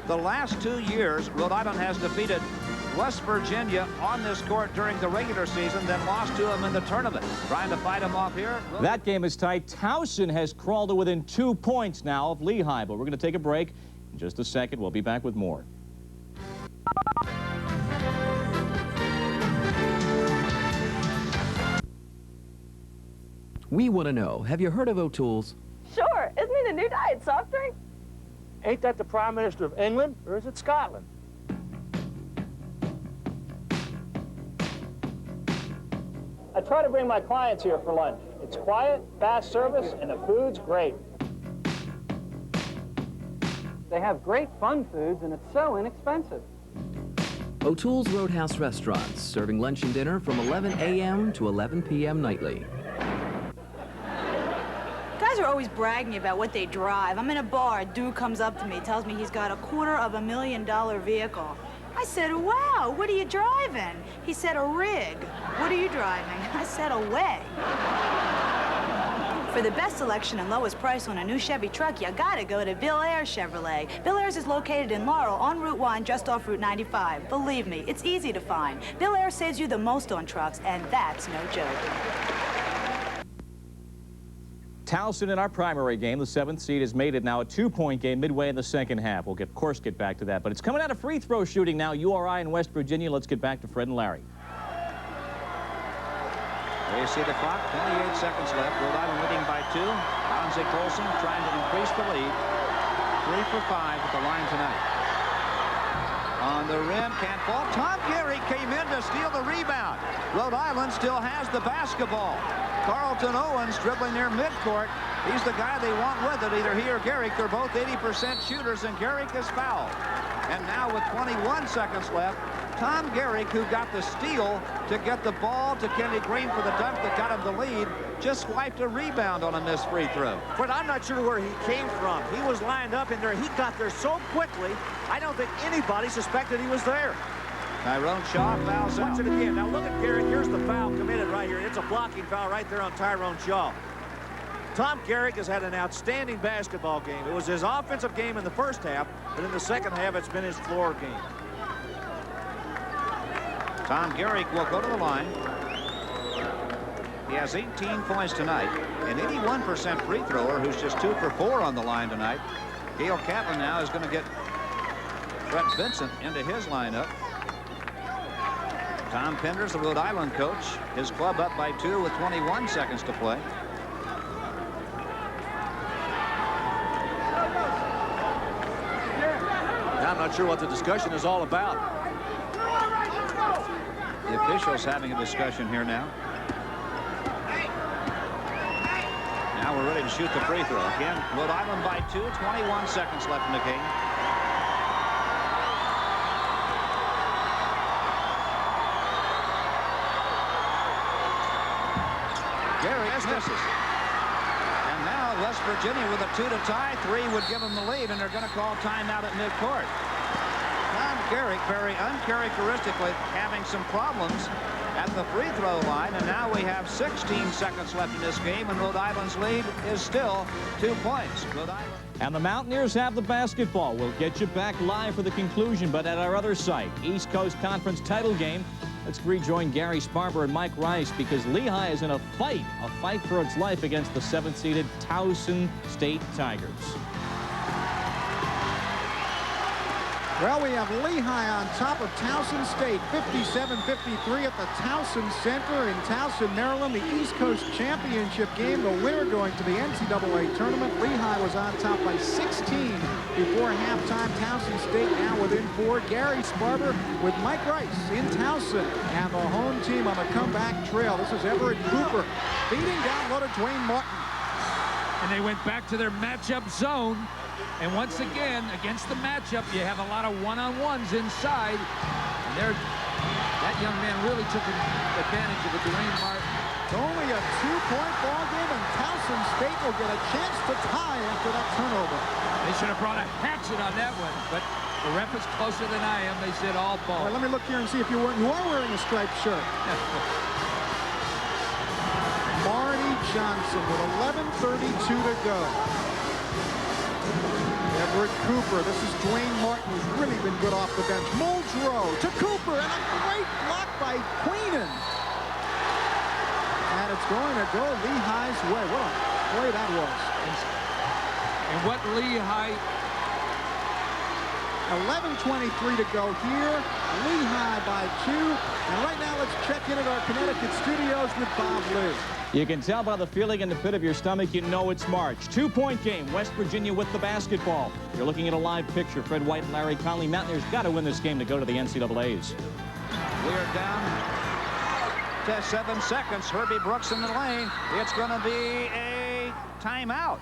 The last 2 years, Rhode Island has defeated West Virginia on this court during the regular season, then lost to them in the tournament. Trying to fight them off here. That game is tight. Towson has crawled to within 2 points now of Lehigh, but we're going to take a break. In just a second, we'll be back with more. We want to know, have you heard of O'Toole's? Sure. Isn't it a new diet soft drink? Ain't that the Prime Minister of England, or is it Scotland? I try to bring my clients here for lunch. It's quiet, fast service, and the food's great. They have great fun foods, and it's so inexpensive. O'Toole's Roadhouse Restaurants, serving lunch and dinner from 11 a.m. to 11 p.m. nightly. Guys are always bragging about what they drive. I'm in a bar, a dude comes up to me, tells me he's got a $250,000 vehicle. I said, wow, what are you driving? He said, a rig. What are you driving? I said, a way. For the best selection and lowest price on a new Chevy truck, you gotta go to Bill Ayers Chevrolet. Bill Ayers is located in Laurel on Route 1, just off Route 95. Believe me, it's easy to find. Bill Ayers saves you the most on trucks, and that's no joke. Towson in our primary game. The 7th seed has made it now a 2-point game midway in the second half. We'll, of course, get back to that. But it's coming out of free throw shooting now. URI in West Virginia. Let's get back to Fred and Larry. There you see the clock. 28 seconds left. Rhode Island leading by 2. Bonzie Colson trying to increase the lead. 3 for 5 at the line tonight. On the rim, can't fall. Tom Gary came in to steal the rebound. Rhode Island still has the basketball. Carlton Owens dribbling near midcourt. He's the guy they want with it. Either he or Garrick. They're both 80% shooters, and Garrick is fouled. And now with 21 seconds left, Tom Garrick, who got the steal to get the ball to Kenny Green for the dunk that got him the lead, just swiped a rebound on a missed free throw. But I'm not sure where he came from. He was lined up in there. He got there so quickly, I don't think anybody suspected he was there. Tyrone Shaw fouls out. Watch it again. Now look at Garrick. Here's the foul committed right here. It's a blocking foul right there on Tyrone Shaw. Tom Garrick has had an outstanding basketball game. It was his offensive game in the first half, but in the second half, it's been his floor game. Tom Garrick will go to the line. He has 18 points tonight. An 81% free thrower who's just 2 for 4 on the line tonight. Gail Catlin now is going to get Brett Vincent into his lineup. Tom Penders, the Rhode Island coach, his club up by 2 with 21 seconds to play. I'm not sure what the discussion is all about. The officials having a discussion here now. Now we're ready to shoot the free throw. Again, Rhode Island by 2, 21 seconds left in the game. Gary misses. And now West Virginia with a 2 to tie. 3 would give them the lead, and they're going to call timeout at midcourt. Tom Garrick, very uncharacteristically, having some problems at the free throw line, and now we have 16 seconds left in this game, and Rhode Island's lead is still 2 points. Rhode Island. And the Mountaineers have the basketball. We'll get you back live for the conclusion, but at our other site, East Coast Conference title game, let's rejoin Gary Sparber and Mike Rice, because Lehigh is in a fight for its life against the 7th-seeded Towson State Tigers. Well, we have Lehigh on top of Towson State, 57-53 at the Towson Center in Towson, Maryland. The East Coast Championship game, the winner going to the NCAA tournament. Lehigh was on top by 16 before halftime. Towson State now within 4. Gary Sparber with Mike Rice in Towson, and the home team on the comeback trail. This is Everett Cooper beating down low to Dwayne Martin. And they went back to their matchup zone. And once again, against the matchup, you have a lot of one-on-ones inside. And that young man really took advantage of the Dwayne Martin. It's only a 2-point ball game, and Towson State will get a chance to tie after that turnover. They should have brought a hatchet on that one, but the ref is closer than I am. They said all ball. All right, let me look here and see if you are wearing a striped shirt. Marty Johnson with 11:32 to go. Everett Cooper. This is Dwayne Martin, who's really been good off the bench. Muldrow to Cooper, and a great block by Queenan. And it's going to go Lehigh's way. What a play that was. And what Lehigh... 11:23 to go here. Lehigh by 2. And right now, let's check in at our Connecticut studios with Bob Lee. You can tell by the feeling in the pit of your stomach, you know it's March. 2-point game, West Virginia with the basketball. You're looking at a live picture. Fred White and Larry Conley. Mountaineers got to win this game to go to the NCAAs. We're down to 7 seconds. Herbie Brooks in the lane. It's going to be a timeout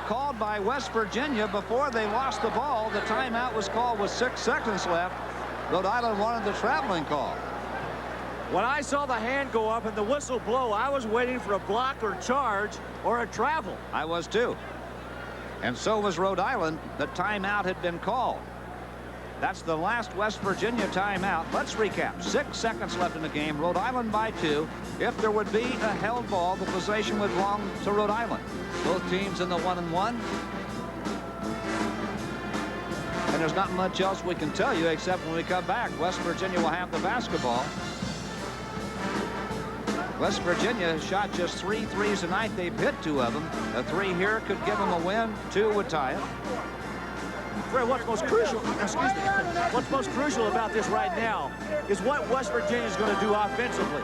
called by West Virginia before they lost the ball. The timeout was called with 6 seconds left. Rhode Island wanted the traveling call. When I saw the hand go up and the whistle blow, I was waiting for a block or charge or a travel. I was too. And so was Rhode Island. The timeout had been called. That's the last West Virginia timeout. Let's recap. 6 seconds left in the game. Rhode Island by 2. If there would be a held ball, the possession would belong to Rhode Island. Both teams in the 1-and-1. And there's not much else we can tell you except when we come back, West Virginia will have the basketball. West Virginia has shot just 3 threes tonight. They've hit 2 of them. A 3 here could give them a win. 2 would tie it. Fred, what's most crucial, excuse me, what's most crucial about this right now is what West Virginia is going to do offensively.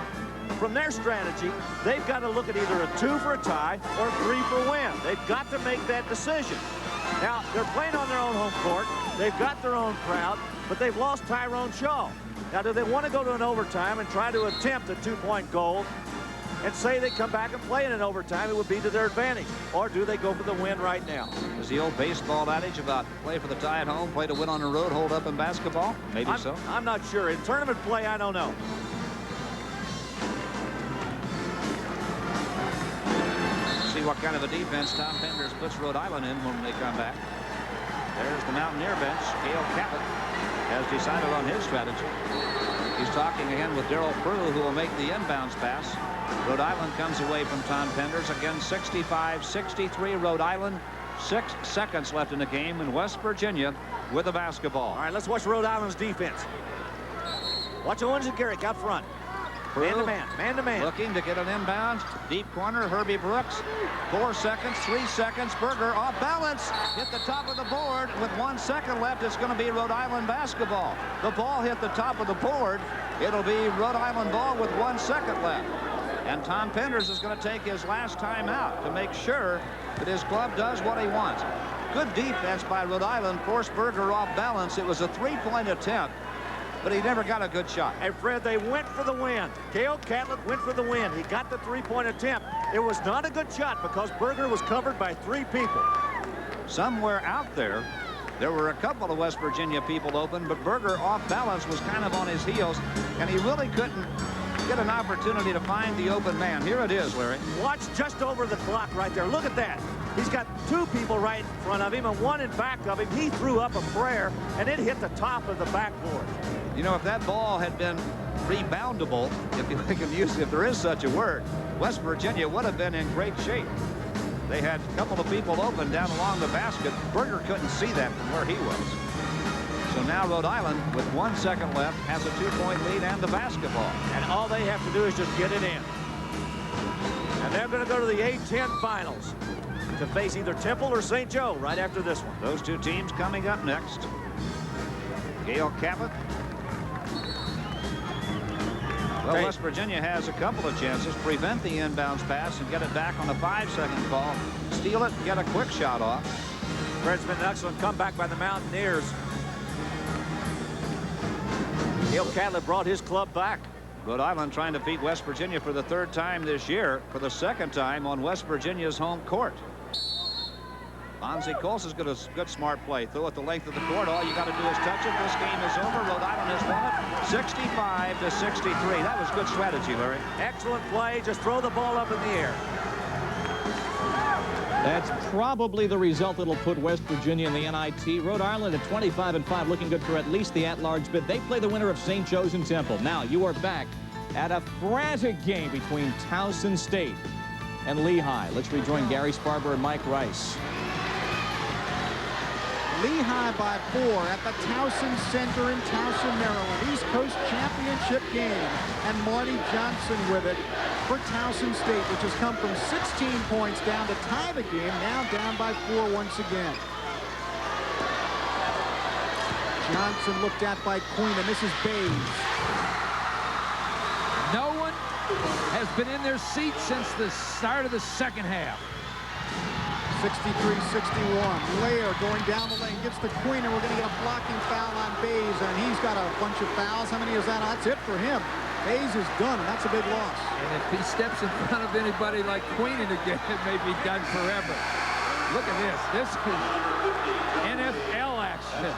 From their strategy, they've got to look at either a 2 for a tie or 3 for a win. They've got to make that decision. Now, they're playing on their own home court. They've got their own crowd, but they've lost Tyrone Shaw. Now, do they want to go to an overtime and try to attempt a 2-point goal and say they come back and play in an overtime? It would be to their advantage. Or do they go for the win right now? Is the old baseball adage about play for the tie at home, play to win on the road, hold up in basketball? Maybe so. I'm not sure. In tournament play, I don't know. See what kind of a defense Tom Penders puts Rhode Island in when they come back. There's the Mountaineer bench. Gail Catlett has decided on his strategy. He's talking again with Darryl Prue, who will make the inbounds pass. Rhode Island comes away from Tom Penders. Again, 65-63 Rhode Island. 6 seconds left in the game, and West Virginia with the basketball. All right, let's watch Rhode Island's defense. Watch Owens and Garrick out front. Man-to-man, man-to-man. Looking to get an inbound. Deep corner, Herbie Brooks. 4 seconds, 3 seconds. Berger off balance. Hit the top of the board. With 1 second left, it's going to be Rhode Island basketball. The ball hit the top of the board. It'll be Rhode Island ball with 1 second left. And Tom Penders is going to take his last time out to make sure that his club does what he wants. Good defense by Rhode Island. Forced Berger off balance. It was a 3-point attempt, but he never got a good shot. Hey, Fred, they went for the win. Gail Catlett went for the win. He got the 3-point attempt. It was not a good shot because Berger was covered by 3 people. Somewhere out there were a couple of West Virginia people open, but Berger off balance was kind of on his heels, and he really couldn't get an opportunity to find the open man. Here it is, Larry. Watch just over the clock right there. Look at that. He's got 2 people right in front of him and 1 in back of him. He threw up a prayer, and it hit the top of the backboard. You know, if that ball had been reboundable, if you can use, if there is such a word, West Virginia would have been in great shape. They had a couple of people open down along the basket. Berger couldn't see that from where he was. So now Rhode Island, with 1 second left, has a 2-point lead and the basketball. And all they have to do is just get it in. And they're going to go to the A-10 finals to face either Temple or St. Joe right after this one. Those 2 teams coming up next. Gail Catlett. Well, West Virginia has a couple of chances. Prevent the inbounds pass and get it back on a 5-second call. Steal it and get a quick shot off. Fred's been an excellent comeback by the Mountaineers. Gail Catlett brought his club back. Rhode Island trying to beat West Virginia for the 3rd time this year, for the 2nd time on West Virginia's home court. Bonzie Colson's got a good smart play. Throw it the length of the court. All you got to do is touch it. This game is over. Rhode Island has won it 65-63. That was good strategy, Larry. Excellent play. Just throw the ball up in the air. That's probably the result that'll put West Virginia in the NIT. Rhode Island at 25-5, looking good for at least the at-large bid. They play the winner of St. Joe's and Temple. Now you are back at a frantic game between Towson State and Lehigh. Let's rejoin Gary Sparber and Mike Rice. Lehigh by 4 at the Towson Center in Towson, Maryland. East Coast Championship game. And Marty Johnson with it for Towson State, which has come from 16 points down to tie the game, now down by 4 once again. Johnson looked at by Queen, and this is Bays. No one has been in their seat since the start of the 2nd half. 63-61. Lair going down the lane, gets the Queen, and we're going to get a blocking foul on Bays, and he's got a bunch of fouls. How many is that? That's it for him. Bays is done, and that's a big loss. And if he steps in front of anybody like Queen again, it may be done forever. Look at this. This is NFL action.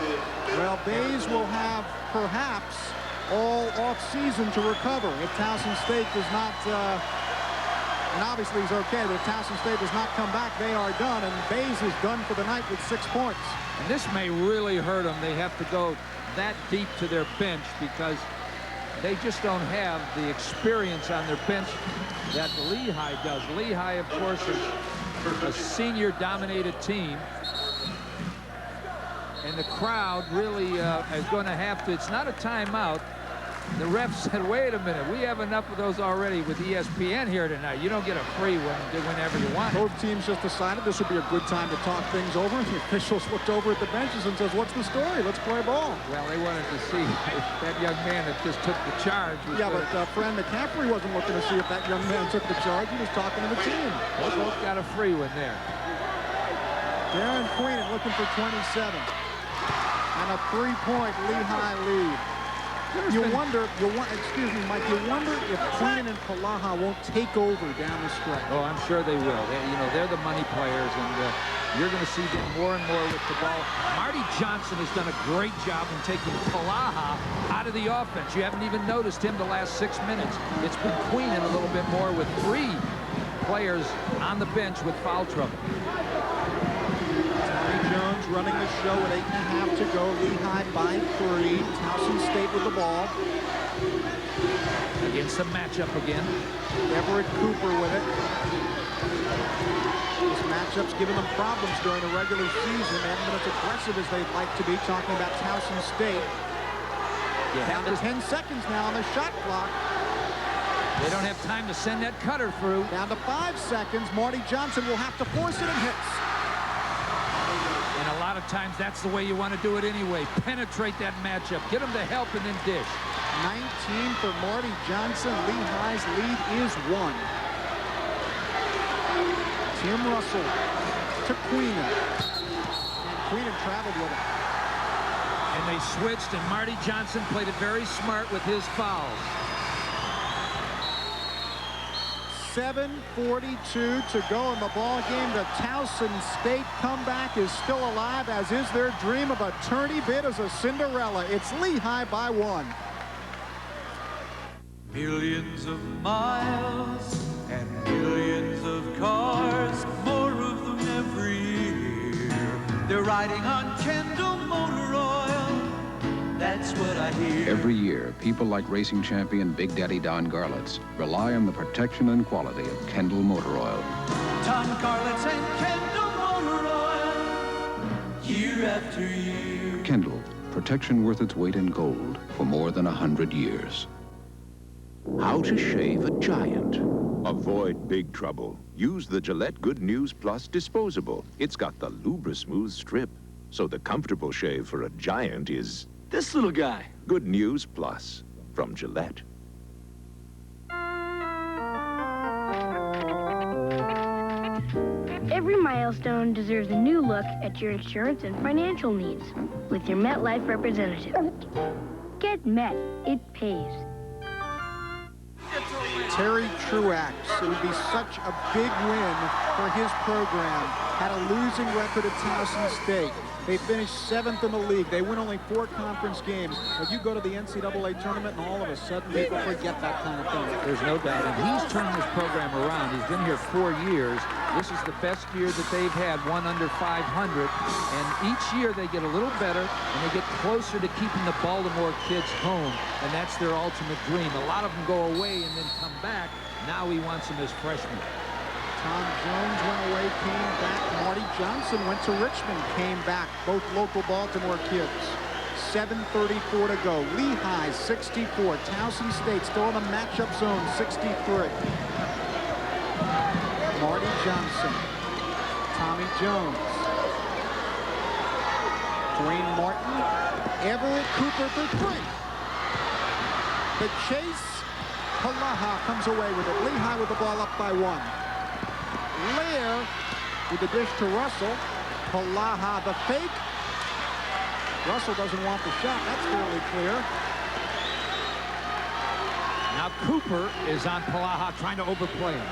Well, Bays will have perhaps all off-season to recover if Towson State does not, and obviously he's okay, but if Towson State does not come back, they are done, and Bays is done for the night with 6 points. And this may really hurt them. They have to go that deep to their bench because they just don't have the experience on their bench that Lehigh does. Lehigh, of course, is a senior-dominated team. And the crowd really is going to have to, it's not a timeout, The ref said, wait a minute, we have enough of those already with ESPN here tonight. You don't get a free one whenever you want. Both teams just decided this would be a good time to talk things over. The officials looked over at the benches and says, what's the story? Let's play ball. Well, they wanted to see if that young man that just took the charge. Yeah, but Fran McCaffrey wasn't looking to see if that young man took the charge. He was talking to the team. They both got a free one there. Darren Queenan looking for 27. And a 3-point Lehigh lead. You wonder, excuse me, Mike, you wonder if Queenan and Palaha won't take over down the stretch. Oh, I'm sure they will. They're the money players, and you're going to see them more and more with the ball. Marty Johnson has done a great job in taking Palaha out of the offense. You haven't even noticed him the last 6 minutes. It's been Queenan a little bit more with 3 players on the bench with foul trouble. Jones running the show with 8.5 to go. Lehigh by 3. Towson State with the ball. Against the matchup again. Everett Cooper with it. This matchup's given them problems during the regular season. They haven't been as aggressive as they'd like to be, talking about Towson State. Down to 10 seconds now on the shot clock. They don't have time to send that cutter through. Down to 5 seconds. Marty Johnson will have to force it and hits. And a lot of times that's the way you want to do it anyway. Penetrate that matchup. Get them to help and then dish. 19 for Marty Johnson. Lehigh's lead is 1. Tim Russell to Queenan. And Queenan traveled with it. And they switched, and Marty Johnson played it very smart with his fouls. 7:42 to go in the ball game. The Towson State comeback is still alive, as is their dream of a tourney bid as a Cinderella. It's Lehigh by 1. Millions of miles and millions of cars, more of them every year. They're riding on Kendall Motor Oil. That's what I hear. Every year, people like racing champion Big Daddy Don Garlitz rely on the protection and quality of Kendall Motor Oil. Don Garlitz and Kendall Motor Oil, year after year. Kendall, protection worth its weight in gold for more than 100 years. How to shave a giant. Avoid big trouble. Use the Gillette Good News Plus disposable. It's got the Lubra-Smooth strip, so the comfortable shave for a giant is this little guy. Good News Plus from Gillette. Every milestone deserves a new look at your insurance and financial needs with your MetLife representative. Get Met. It pays. Terry Truax. It would be such a big win for his program. Had a losing record at Towson State. They finished 7th in the league. They win only 4 conference games. But you go to the NCAA tournament and all of a sudden people forget that kind of thing. There's no doubt. And he's turned this program around. He's been here 4 years. This is the best year that they've had, one under 500. And each year they get a little better and they get closer to keeping the Baltimore kids home. And that's their ultimate dream. A lot of them go away and then come back. Now he wants them as freshmen. Tom Jones went away, came back. Marty Johnson went to Richmond, came back. Both local Baltimore kids. 7:34 to go. Lehigh 64. Towson State still in the matchup zone, 63. Marty Johnson. Tommy Jones. Dwayne Martin. Everett Cooper for 3. The chase. Palaha comes away with it. Lehigh with the ball up by 1. Lair with the dish to Russell. Palaha the fake. Russell doesn't want the shot. That's fairly clear. Now Cooper is on Palaha trying to overplay him.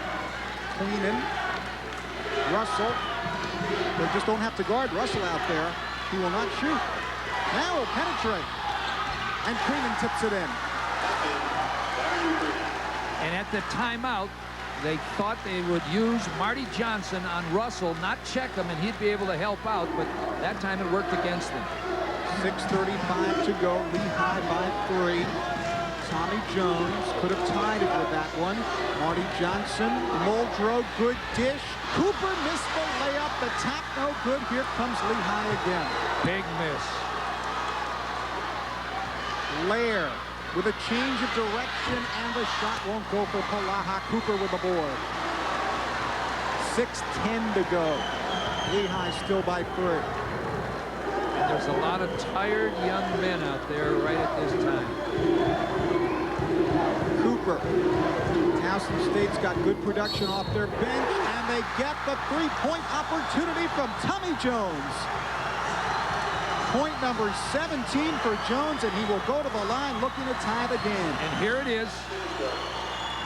Queenan. Russell. They just don't have to guard Russell out there. He will not shoot. Now he'll penetrate. And Queenan tips it in. And at the timeout, they thought they would use Marty Johnson on Russell, not check him, and he'd be able to help out, but that time it worked against them. 6:35 to go. Lehigh by 3. Tommy Jones could have tied it with that one. Marty Johnson, Muldrow, good dish. Cooper missed the layup. The tap no good. Here comes Lehigh again. Big miss. Lair with a change of direction, and the shot won't go for Palaha. Cooper with the board. 6:10 to go. Lehigh still by 3. And there's a lot of tired young men out there right at this time. Cooper. Towson State's got good production off their bench, and they get the three-point opportunity from Tommy Jones. Point number 17 for Jones, and he will go to the line looking to tie the game. And here it is.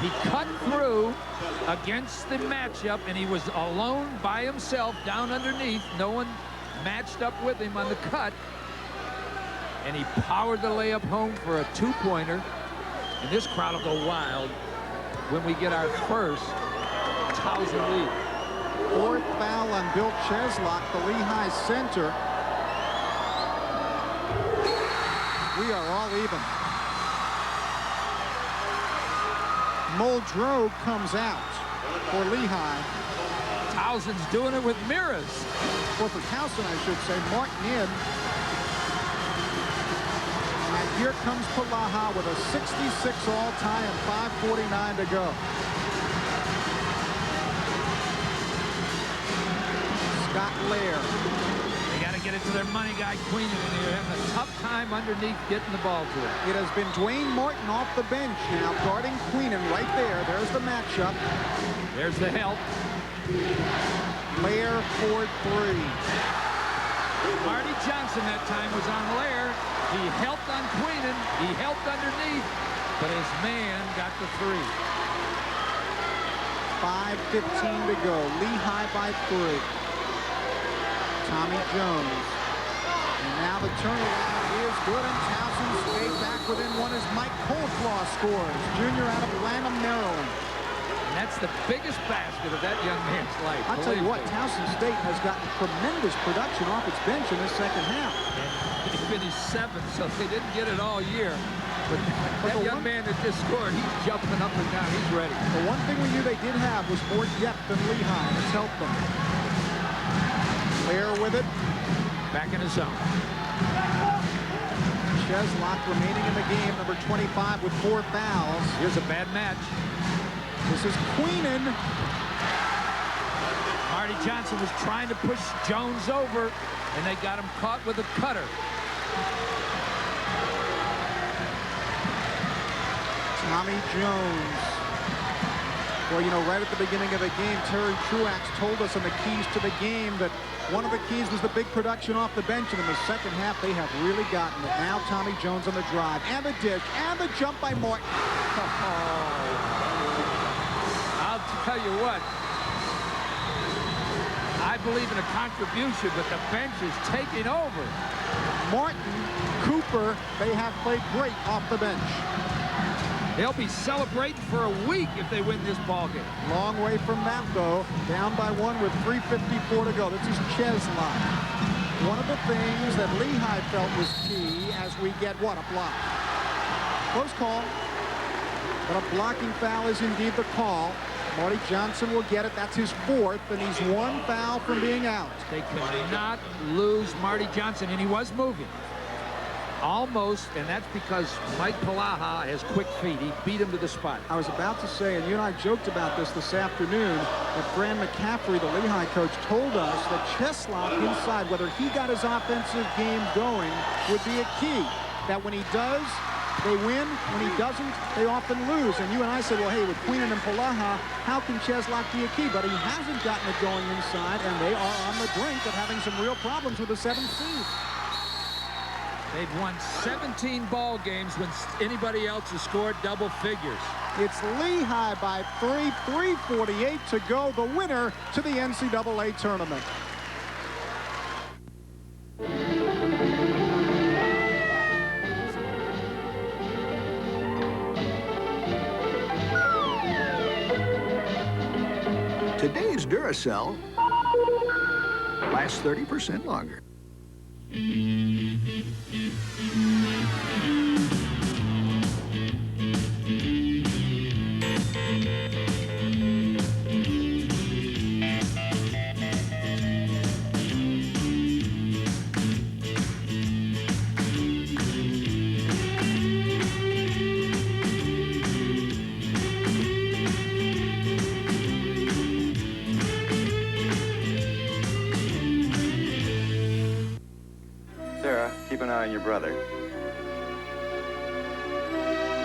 He cut through against the matchup, and he was alone by himself down underneath. No one matched up with him on the cut. And he powered the layup home for a two-pointer. And this crowd will go wild when we get our first Towson lead. 4th foul on Bill Cheslock, the Lehigh center. We are all even. Muldrow comes out for Lehigh. Towson's doing it with mirrors. Or for Towson, I should say. Martin in. And here comes Palaha with a 66 all-time and 5:49 to go. Scott Lair. They got to get it to their money guy, Queenan, and they're having a tough time underneath getting the ball to it. It has been Dwayne Martin off the bench now, guarding Queenan right there. There's the matchup. There's the help. Lair for 3. Marty Johnson that time was on Lair. He helped on Queenan. He helped underneath, but his man got the 3. 5:15 to go. Lehigh by 3. Tommy Jones. And now the turnover is good, and Towson State back within 1 as Mike Coleslaw scores. Junior out of Lanham, Maryland. And that's the biggest basket of that young man's life. I'll tell you what, Towson State has gotten tremendous production off its bench in this second half. And they finished 7th, so they didn't get it all year. But that young man that just scored, he's jumping up and down. He's ready. The one thing we knew they did have was more depth than Lehigh, and it's helped them. Lair with it. Back in his zone. Cheslock remaining in the game, number 25 with 4 fouls. Here's a bad match. This is Queenan. Marty Johnson was trying to push Jones over, and they got him caught with a cutter. Tommy Jones. Well, you know, right at the beginning of the game, Terry Truax told us in the keys to the game that one of the keys was the big production off the bench, and in the second half, they have really gotten it. Now Tommy Jones on the drive, and the dish, and the jump by Martin. I'll tell you what. I believe in a contribution, but the bench is taking over. Martin, Cooper, they have played great off the bench. They'll be celebrating for a week if they win this ball game. Long way from that, though. Down by 1 with 3:54 to go. This is Cheslock. One of the things that Lehigh felt was key as we get, what, a block. Close call. But a blocking foul is indeed the call. Marty Johnson will get it. That's his 4th, and he's 1 foul from being out. They cannot lose Marty Johnson, and he was moving. Almost, and that's because Mike Palaha has quick feet. He beat him to the spot. I was about to say, and you and I joked about this afternoon, that Fran McCaffrey, the Lehigh coach, told us that Cheslock inside, whether he got his offensive game going, would be a key. That when he does, they win. When he doesn't, they often lose. And you and I said, well, hey, with Queenan and Palaha, how can Cheslock be a key? But he hasn't gotten it going inside, and they are on the brink of having some real problems with the 7th seed. They've won 17 ball games when anybody else has scored double figures. It's Lehigh by 3, 3:48 to go, the winner to the NCAA tournament. Today's Duracell lasts 30% longer. brother.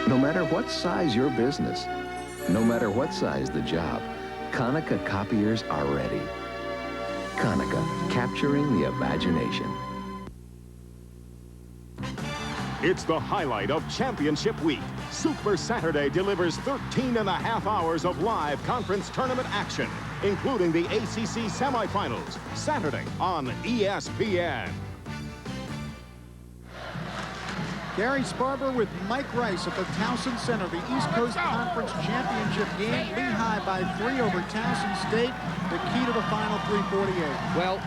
No matter what size your business, no matter what size the job, Konica copiers are ready. Konica, capturing the imagination. It's the highlight of championship week. Super Saturday delivers 13.5 hours of live conference tournament action, including the ACC semifinals, Saturday on ESPN. Gary Sparber with Mike Rice at the Towson Center. The East Coast Conference Championship game. Lehigh by 3 over Towson State. The key to the final 348. Well,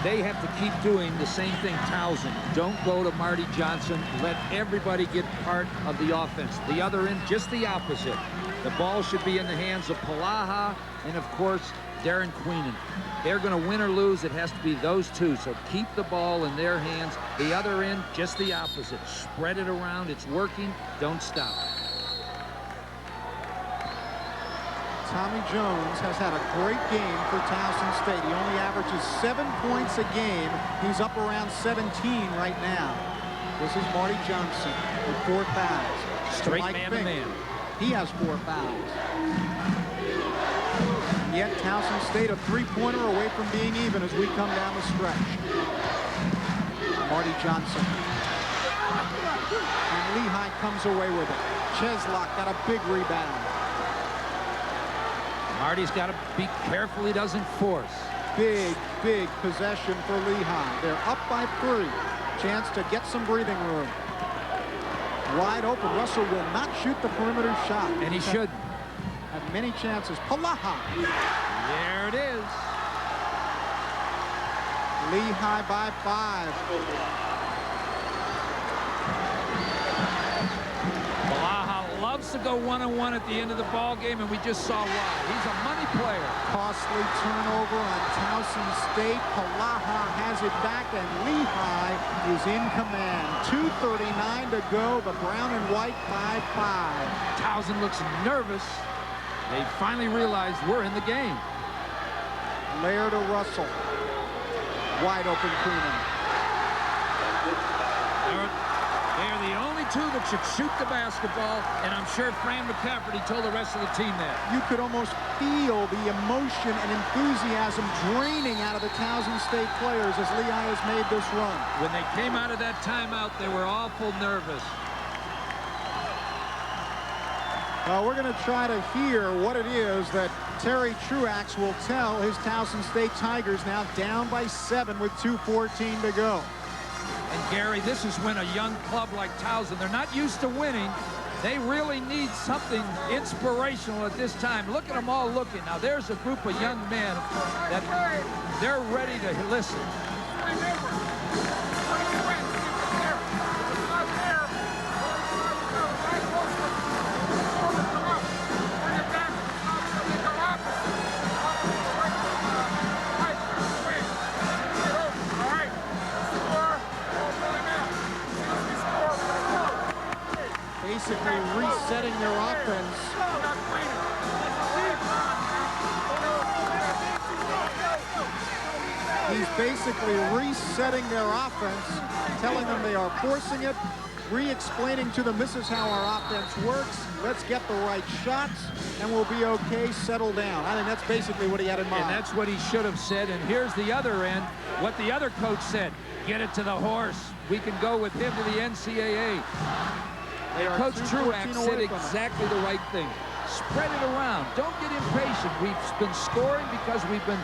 they have to keep doing the same thing Towson. Don't go to Marty Johnson. Let everybody get part of the offense. The other end, just the opposite. The ball should be in the hands of Palaha and, of course, Darren Queenan. They're going to win or lose. It has to be those two. So keep the ball in their hands. The other end, just the opposite. Spread it around. It's working. Don't stop. Tommy Jones has had a great game for Towson State. He only averages 7 points a game. He's up around 17 right now. This is Marty Johnson with 4 fouls. Straight Mike man Fink. to man. He has 4 fouls. And yet Towson State a 3-pointer away from being even as we come down the stretch. Marty Johnson. And Lehigh comes away with it. Cheslock got a big rebound. Marty's got to be careful he doesn't force. Big, big possession for Lehigh. They're up by 3. Chance to get some breathing room. Wide open. Russell will not shoot the perimeter shot. And he should. Have many chances. Palaha. There it is. Lehigh by 5. Palaha loves to go one-on-one at the end of the ball game, and we just saw why. He's a money player. Costly turnover on Towson State. Palaha has it back, and Lehigh is in command. 2:39 to go. The brown and white 5-5. Towson looks nervous. They finally realized we're in the game. Lair to Russell. Wide open Queenan. They're the only two that should shoot the basketball, and I'm sure Fran McCafferty told the rest of the team that. You could almost feel the emotion and enthusiasm draining out of the Towson State players as Lehigh has made this run. When they came out of that timeout, they were awful nervous. We're going to try to hear what it is that Terry Truax will tell his Towson State Tigers, now down by 7 with 2:14 to go. And Gary, this is when a young club like Towson, they're not used to winning. They really need something inspirational at this time. Look at them all looking. Now there's a group of young men that they're ready to listen. Basically resetting their offense. He's basically resetting their offense, telling them they are forcing it, re-explaining to them this is how our offense works. Let's get the right shots, and we'll be okay. Settle down. I think that's basically what he had in mind. And that's what he should have said. And here's the other end, what the other coach said. Get it to the horse. We can go with him to the NCAA. Coach Truax said exactly the right thing. Spread it around. Don't get impatient. We've been scoring because we've been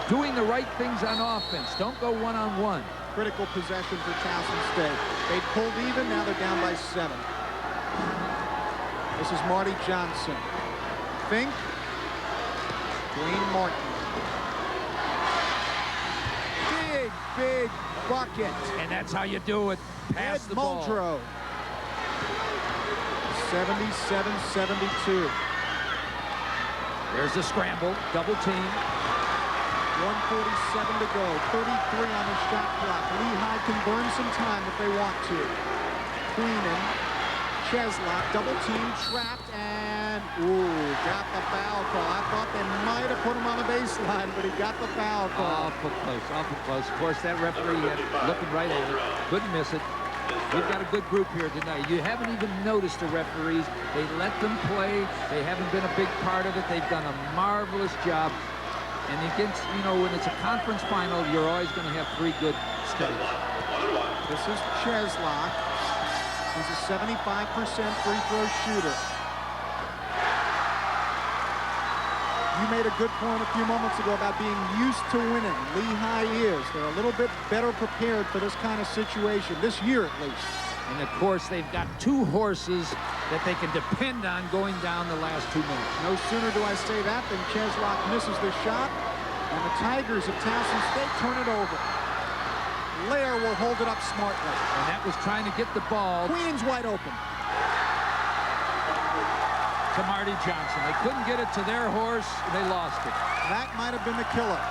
doing the right things on offense. Don't go one-on-one. Critical possession for Towson State. They pulled even. Now they're down by 7. This is Marty Johnson. Fink. Dwayne Martin. Big, big bucket. And that's how you do it. Pass the ball. Muldrow. 77-72. There's the scramble, double team. 1:47 to go, 33 on the shot clock. Lehigh can burn some time if they want to. Queenan, Cheslock, double team, trapped, and got the foul call. I thought they might have put him on the baseline, but he got the foul call. Awful close, awful close. Of course, that referee had looking right at it, couldn't miss it. We've got a good group here tonight. You haven't even noticed the referees. They let them play. They haven't been a big part of it. They've done a marvelous job. And against, you know, when it's a conference final, you're always going to have 3 good states. This is Cheslock. He's a 75% free throw shooter. You made a good point a few moments ago about being used to winning. Lehigh is. They're a little bit better prepared for this kind of situation, this year at least. And, of course, they've got 2 horses that they can depend on going down the last 2 minutes. No sooner do I say that than Cheslock misses the shot, and the Tigers of Towson State turn it over. Lair will hold it up smartly. And that was trying to get the ball. Queen's wide open. To Marty Johnson. They couldn't get it to their horse. They lost it. That might have been the killer.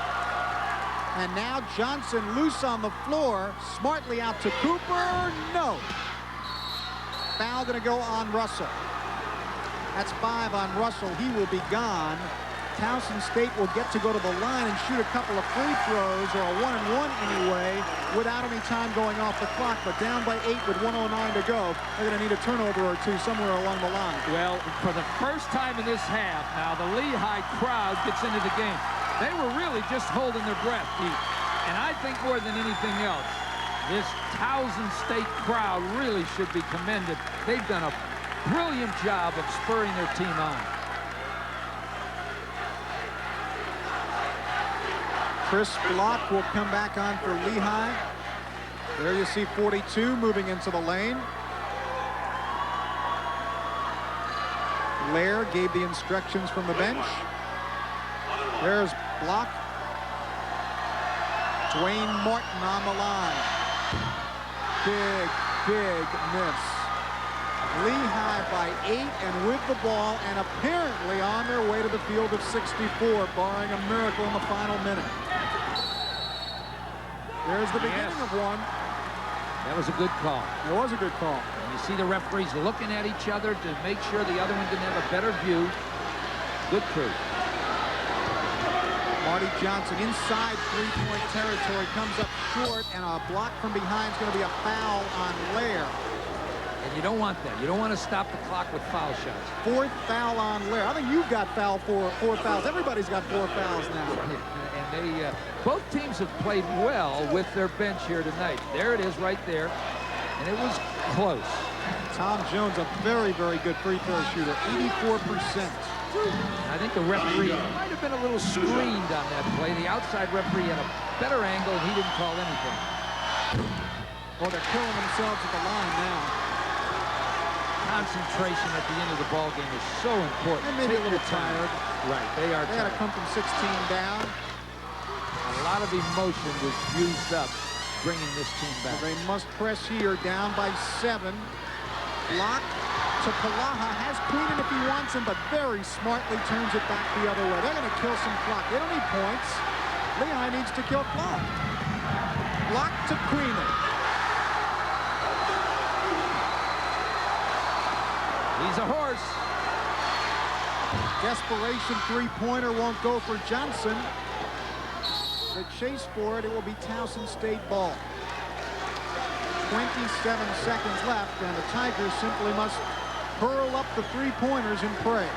And now Johnson loose on the floor. Smartly out to Cooper. No. Foul going to go on Russell. That's 5 on Russell. He will be gone. Towson State will get to go to the line and shoot a couple of free throws, or a 1-and-1 anyway, without any time going off the clock. But down by 8 with 1:09 to go. They're going to need a turnover or 2 somewhere along the line. Well, for the first time in this half, now the Lehigh crowd gets into the game. They were really just holding their breath, Pete. And I think more than anything else, this Towson State crowd really should be commended. They've done a brilliant job of spurring their team on. Chris Block will come back on for Lehigh. There you see 42 moving into the lane. Lair gave the instructions from the bench. There's Block. Dwayne Martin on the line. Big miss. Lehigh by 8 and with the ball, and apparently on their way to the field of 64, barring a miracle in the final minute. There's the beginning of one. That was a good call. It was a good call. And you see the referees looking at each other to make sure the other one didn't have a better view. Good crew. Marty Johnson inside three-point territory, comes up short, and a block from behind is going to be a foul on Lair. And you don't want that. You don't want to stop the clock with foul shots. 4th foul on Lair. I think you've got four fouls. Everybody's got 4 fouls now. And they, both teams have played well with their bench here tonight. There it is right there. And it was close. Tom Jones, a very good free throw shooter, 84%. I think the referee might have been a little screened on that play. The outside referee had a better angle, and he didn't call anything. Well, they're killing themselves at the line now. Concentration at the end of the ball game is so important. And maybe a little tired. Right, they are tired. They had to come from 16 down. A lot of emotion was used up bringing this team back. So they must press here, down by 7. Block to Palaha, has Queenan if he wants him, but very smartly turns it back the other way. They're going to kill some clock. They don't need points. Lehigh needs to kill clock. Block to Queenan. He's a horse. Desperation three-pointer won't go for Johnson. The chase for it, it will be Towson State ball. 27 seconds left, and the Tigers simply must hurl up the three-pointers and pray.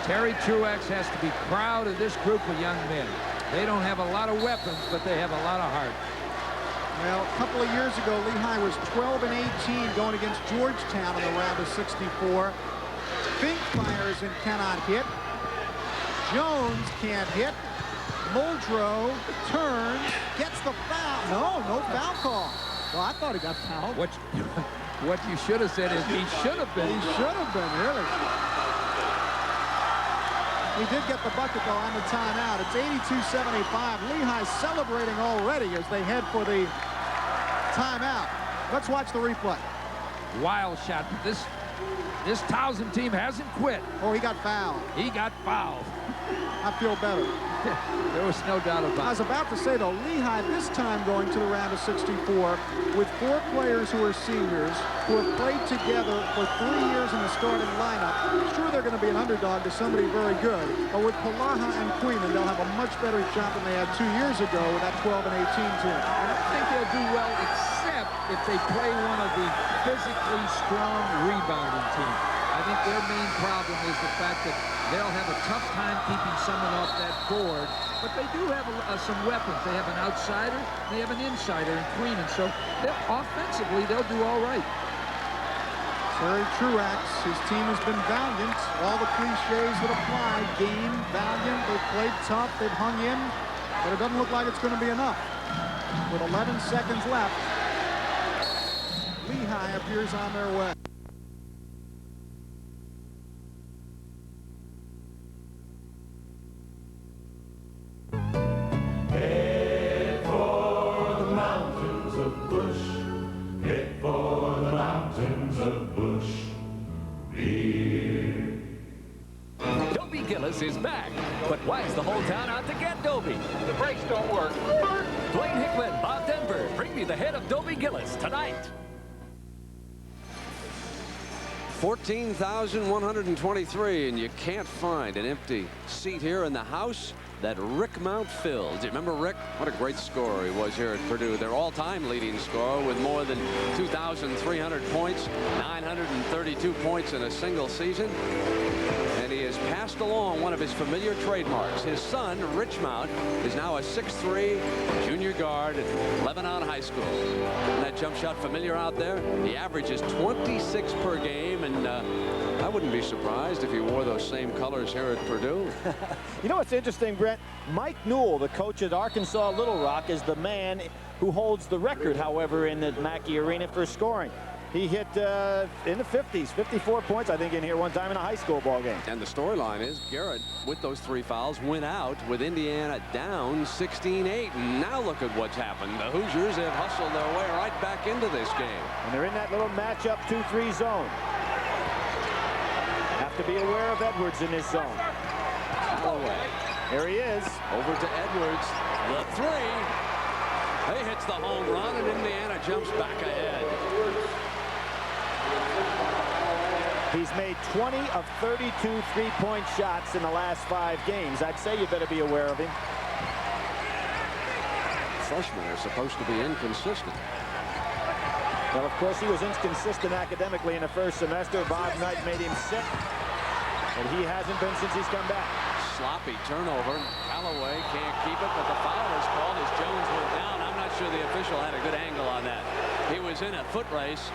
Terry Truax has to be proud of this group of young men. They don't have a lot of weapons, but they have a lot of heart. Well, a couple of years ago, Lehigh was 12 and 18 going against Georgetown in the round of 64. Fink fires and cannot hit. Jones can't hit. Muldrow turns, gets the foul. No foul call. Well, I thought he got fouled. What you should have said is he should have been. He should have been, really. He did get the bucket, though, on the timeout. It's 82-75. Lehigh celebrating already as they head for the timeout. Let's watch the replay. Wild shot. This Towson team hasn't quit. Oh, he got fouled. He got fouled. I feel better. There was no doubt about it. I was about to say, though, Lehigh this time going to the round of 64 with 4 players who are seniors who have played together for 3 years in the starting lineup. Sure, they're going to be an underdog to somebody very good, but with Palaha and Queenan, they'll have a much better shot than they had 2 years ago with that 12 and 18 team. I don't think they'll do well, except if they play one of the physically strong rebounding teams. I think their main problem is the fact that they'll have a tough time keeping someone off that board. But they do have some weapons. They have an outsider, they have an insider in Freeman. So offensively, they'll do all right. Terry Truax, his team has been valiant. All the cliches that apply. Game, valiant, they've played tough, they've hung in. But it doesn't look like it's going to be enough. With 11 seconds left, Lehigh appears on their way. Head for the mountains of Bush. Head for the mountains of Bush. Beer. Dobie Gillis is back. But why's the whole town out to get Dobie? The brakes don't work. Blaine Hickman, Bob Denver, bring me the head of Dobie Gillis tonight. 14,123, and you can't find an empty seat here in the house that Rick Mount filled. Do you remember Rick? What a great scorer he was here at Purdue. Their all-time leading scorer with more than 2,300 points, 932 points in a single season. And he has passed along one of his familiar trademarks. His son, Rich Mount, is now a 6'3" junior guard at Lebanon High School. And that jump shot familiar out there? The average is 26 per game, and I wouldn't be surprised if he wore those same colors here at Purdue. You know what's interesting, Brent? Mike Newell, the coach at Arkansas Little Rock, is the man who holds the record, however, in the Mackey Arena for scoring. He hit in the 50s, 54 points, I think, in here one time in a high school ball game. And the storyline is Garrett, with those 3 fouls, went out with Indiana down 16-8. And now look at what's happened. The Hoosiers have hustled their way right back into this game. And they're in that little matchup 2-3 zone. Have to be aware of Edwards in this zone. Callaway. Here he is. Over to Edwards. The 3. He hits the home run, and Indiana jumps back ahead. He's made 20 of 32 three-point shots in the last 5 games. I'd say you better be aware of him. Freshmen are supposed to be inconsistent. Well, of course, he was inconsistent academically in the first semester. Bob Knight made him sick, and he hasn't been since he's come back. Sloppy turnover. Callaway can't keep it, but the foul is called as Jones went down. I'm not sure the official had a good angle on that. He was in a foot race.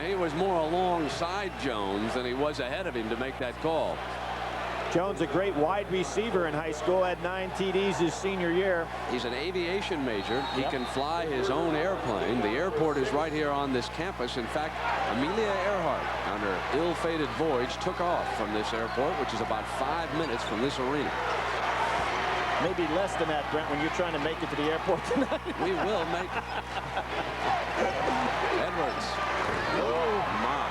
He was more alongside Jones than he was ahead of him to make that call. Jones, a great wide receiver in high school, had 9 TDs his senior year. He's an aviation major. He can fly his own airplane. The airport is right here on this campus. In fact, Amelia Earhart, on her ill-fated voyage, took off from this airport, which is about 5 minutes from this arena. Maybe less than that, Brent, when you're trying to make it to the airport tonight. We will make it. Edwards. Oh, my.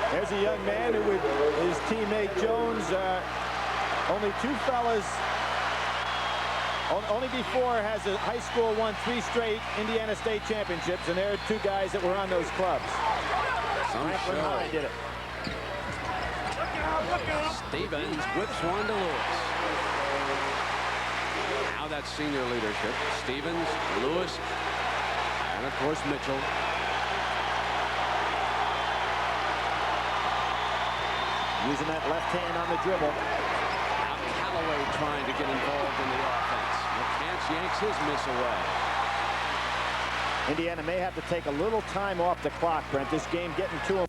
There's a young man who, with his teammate Jones, only 2 fellas, only before has a high school won 3 straight Indiana State championships, and there are 2 guys that were on those clubs. Franklin High did it. Stevens whips one to Lewis. Now that's senior leadership. Stevens, Lewis, and of course Mitchell. Using that left hand on the dribble. Now Callaway trying to get involved in the offense. McCants yanks his miss away. Indiana may have to take a little time off the clock, Brent. This game getting to him.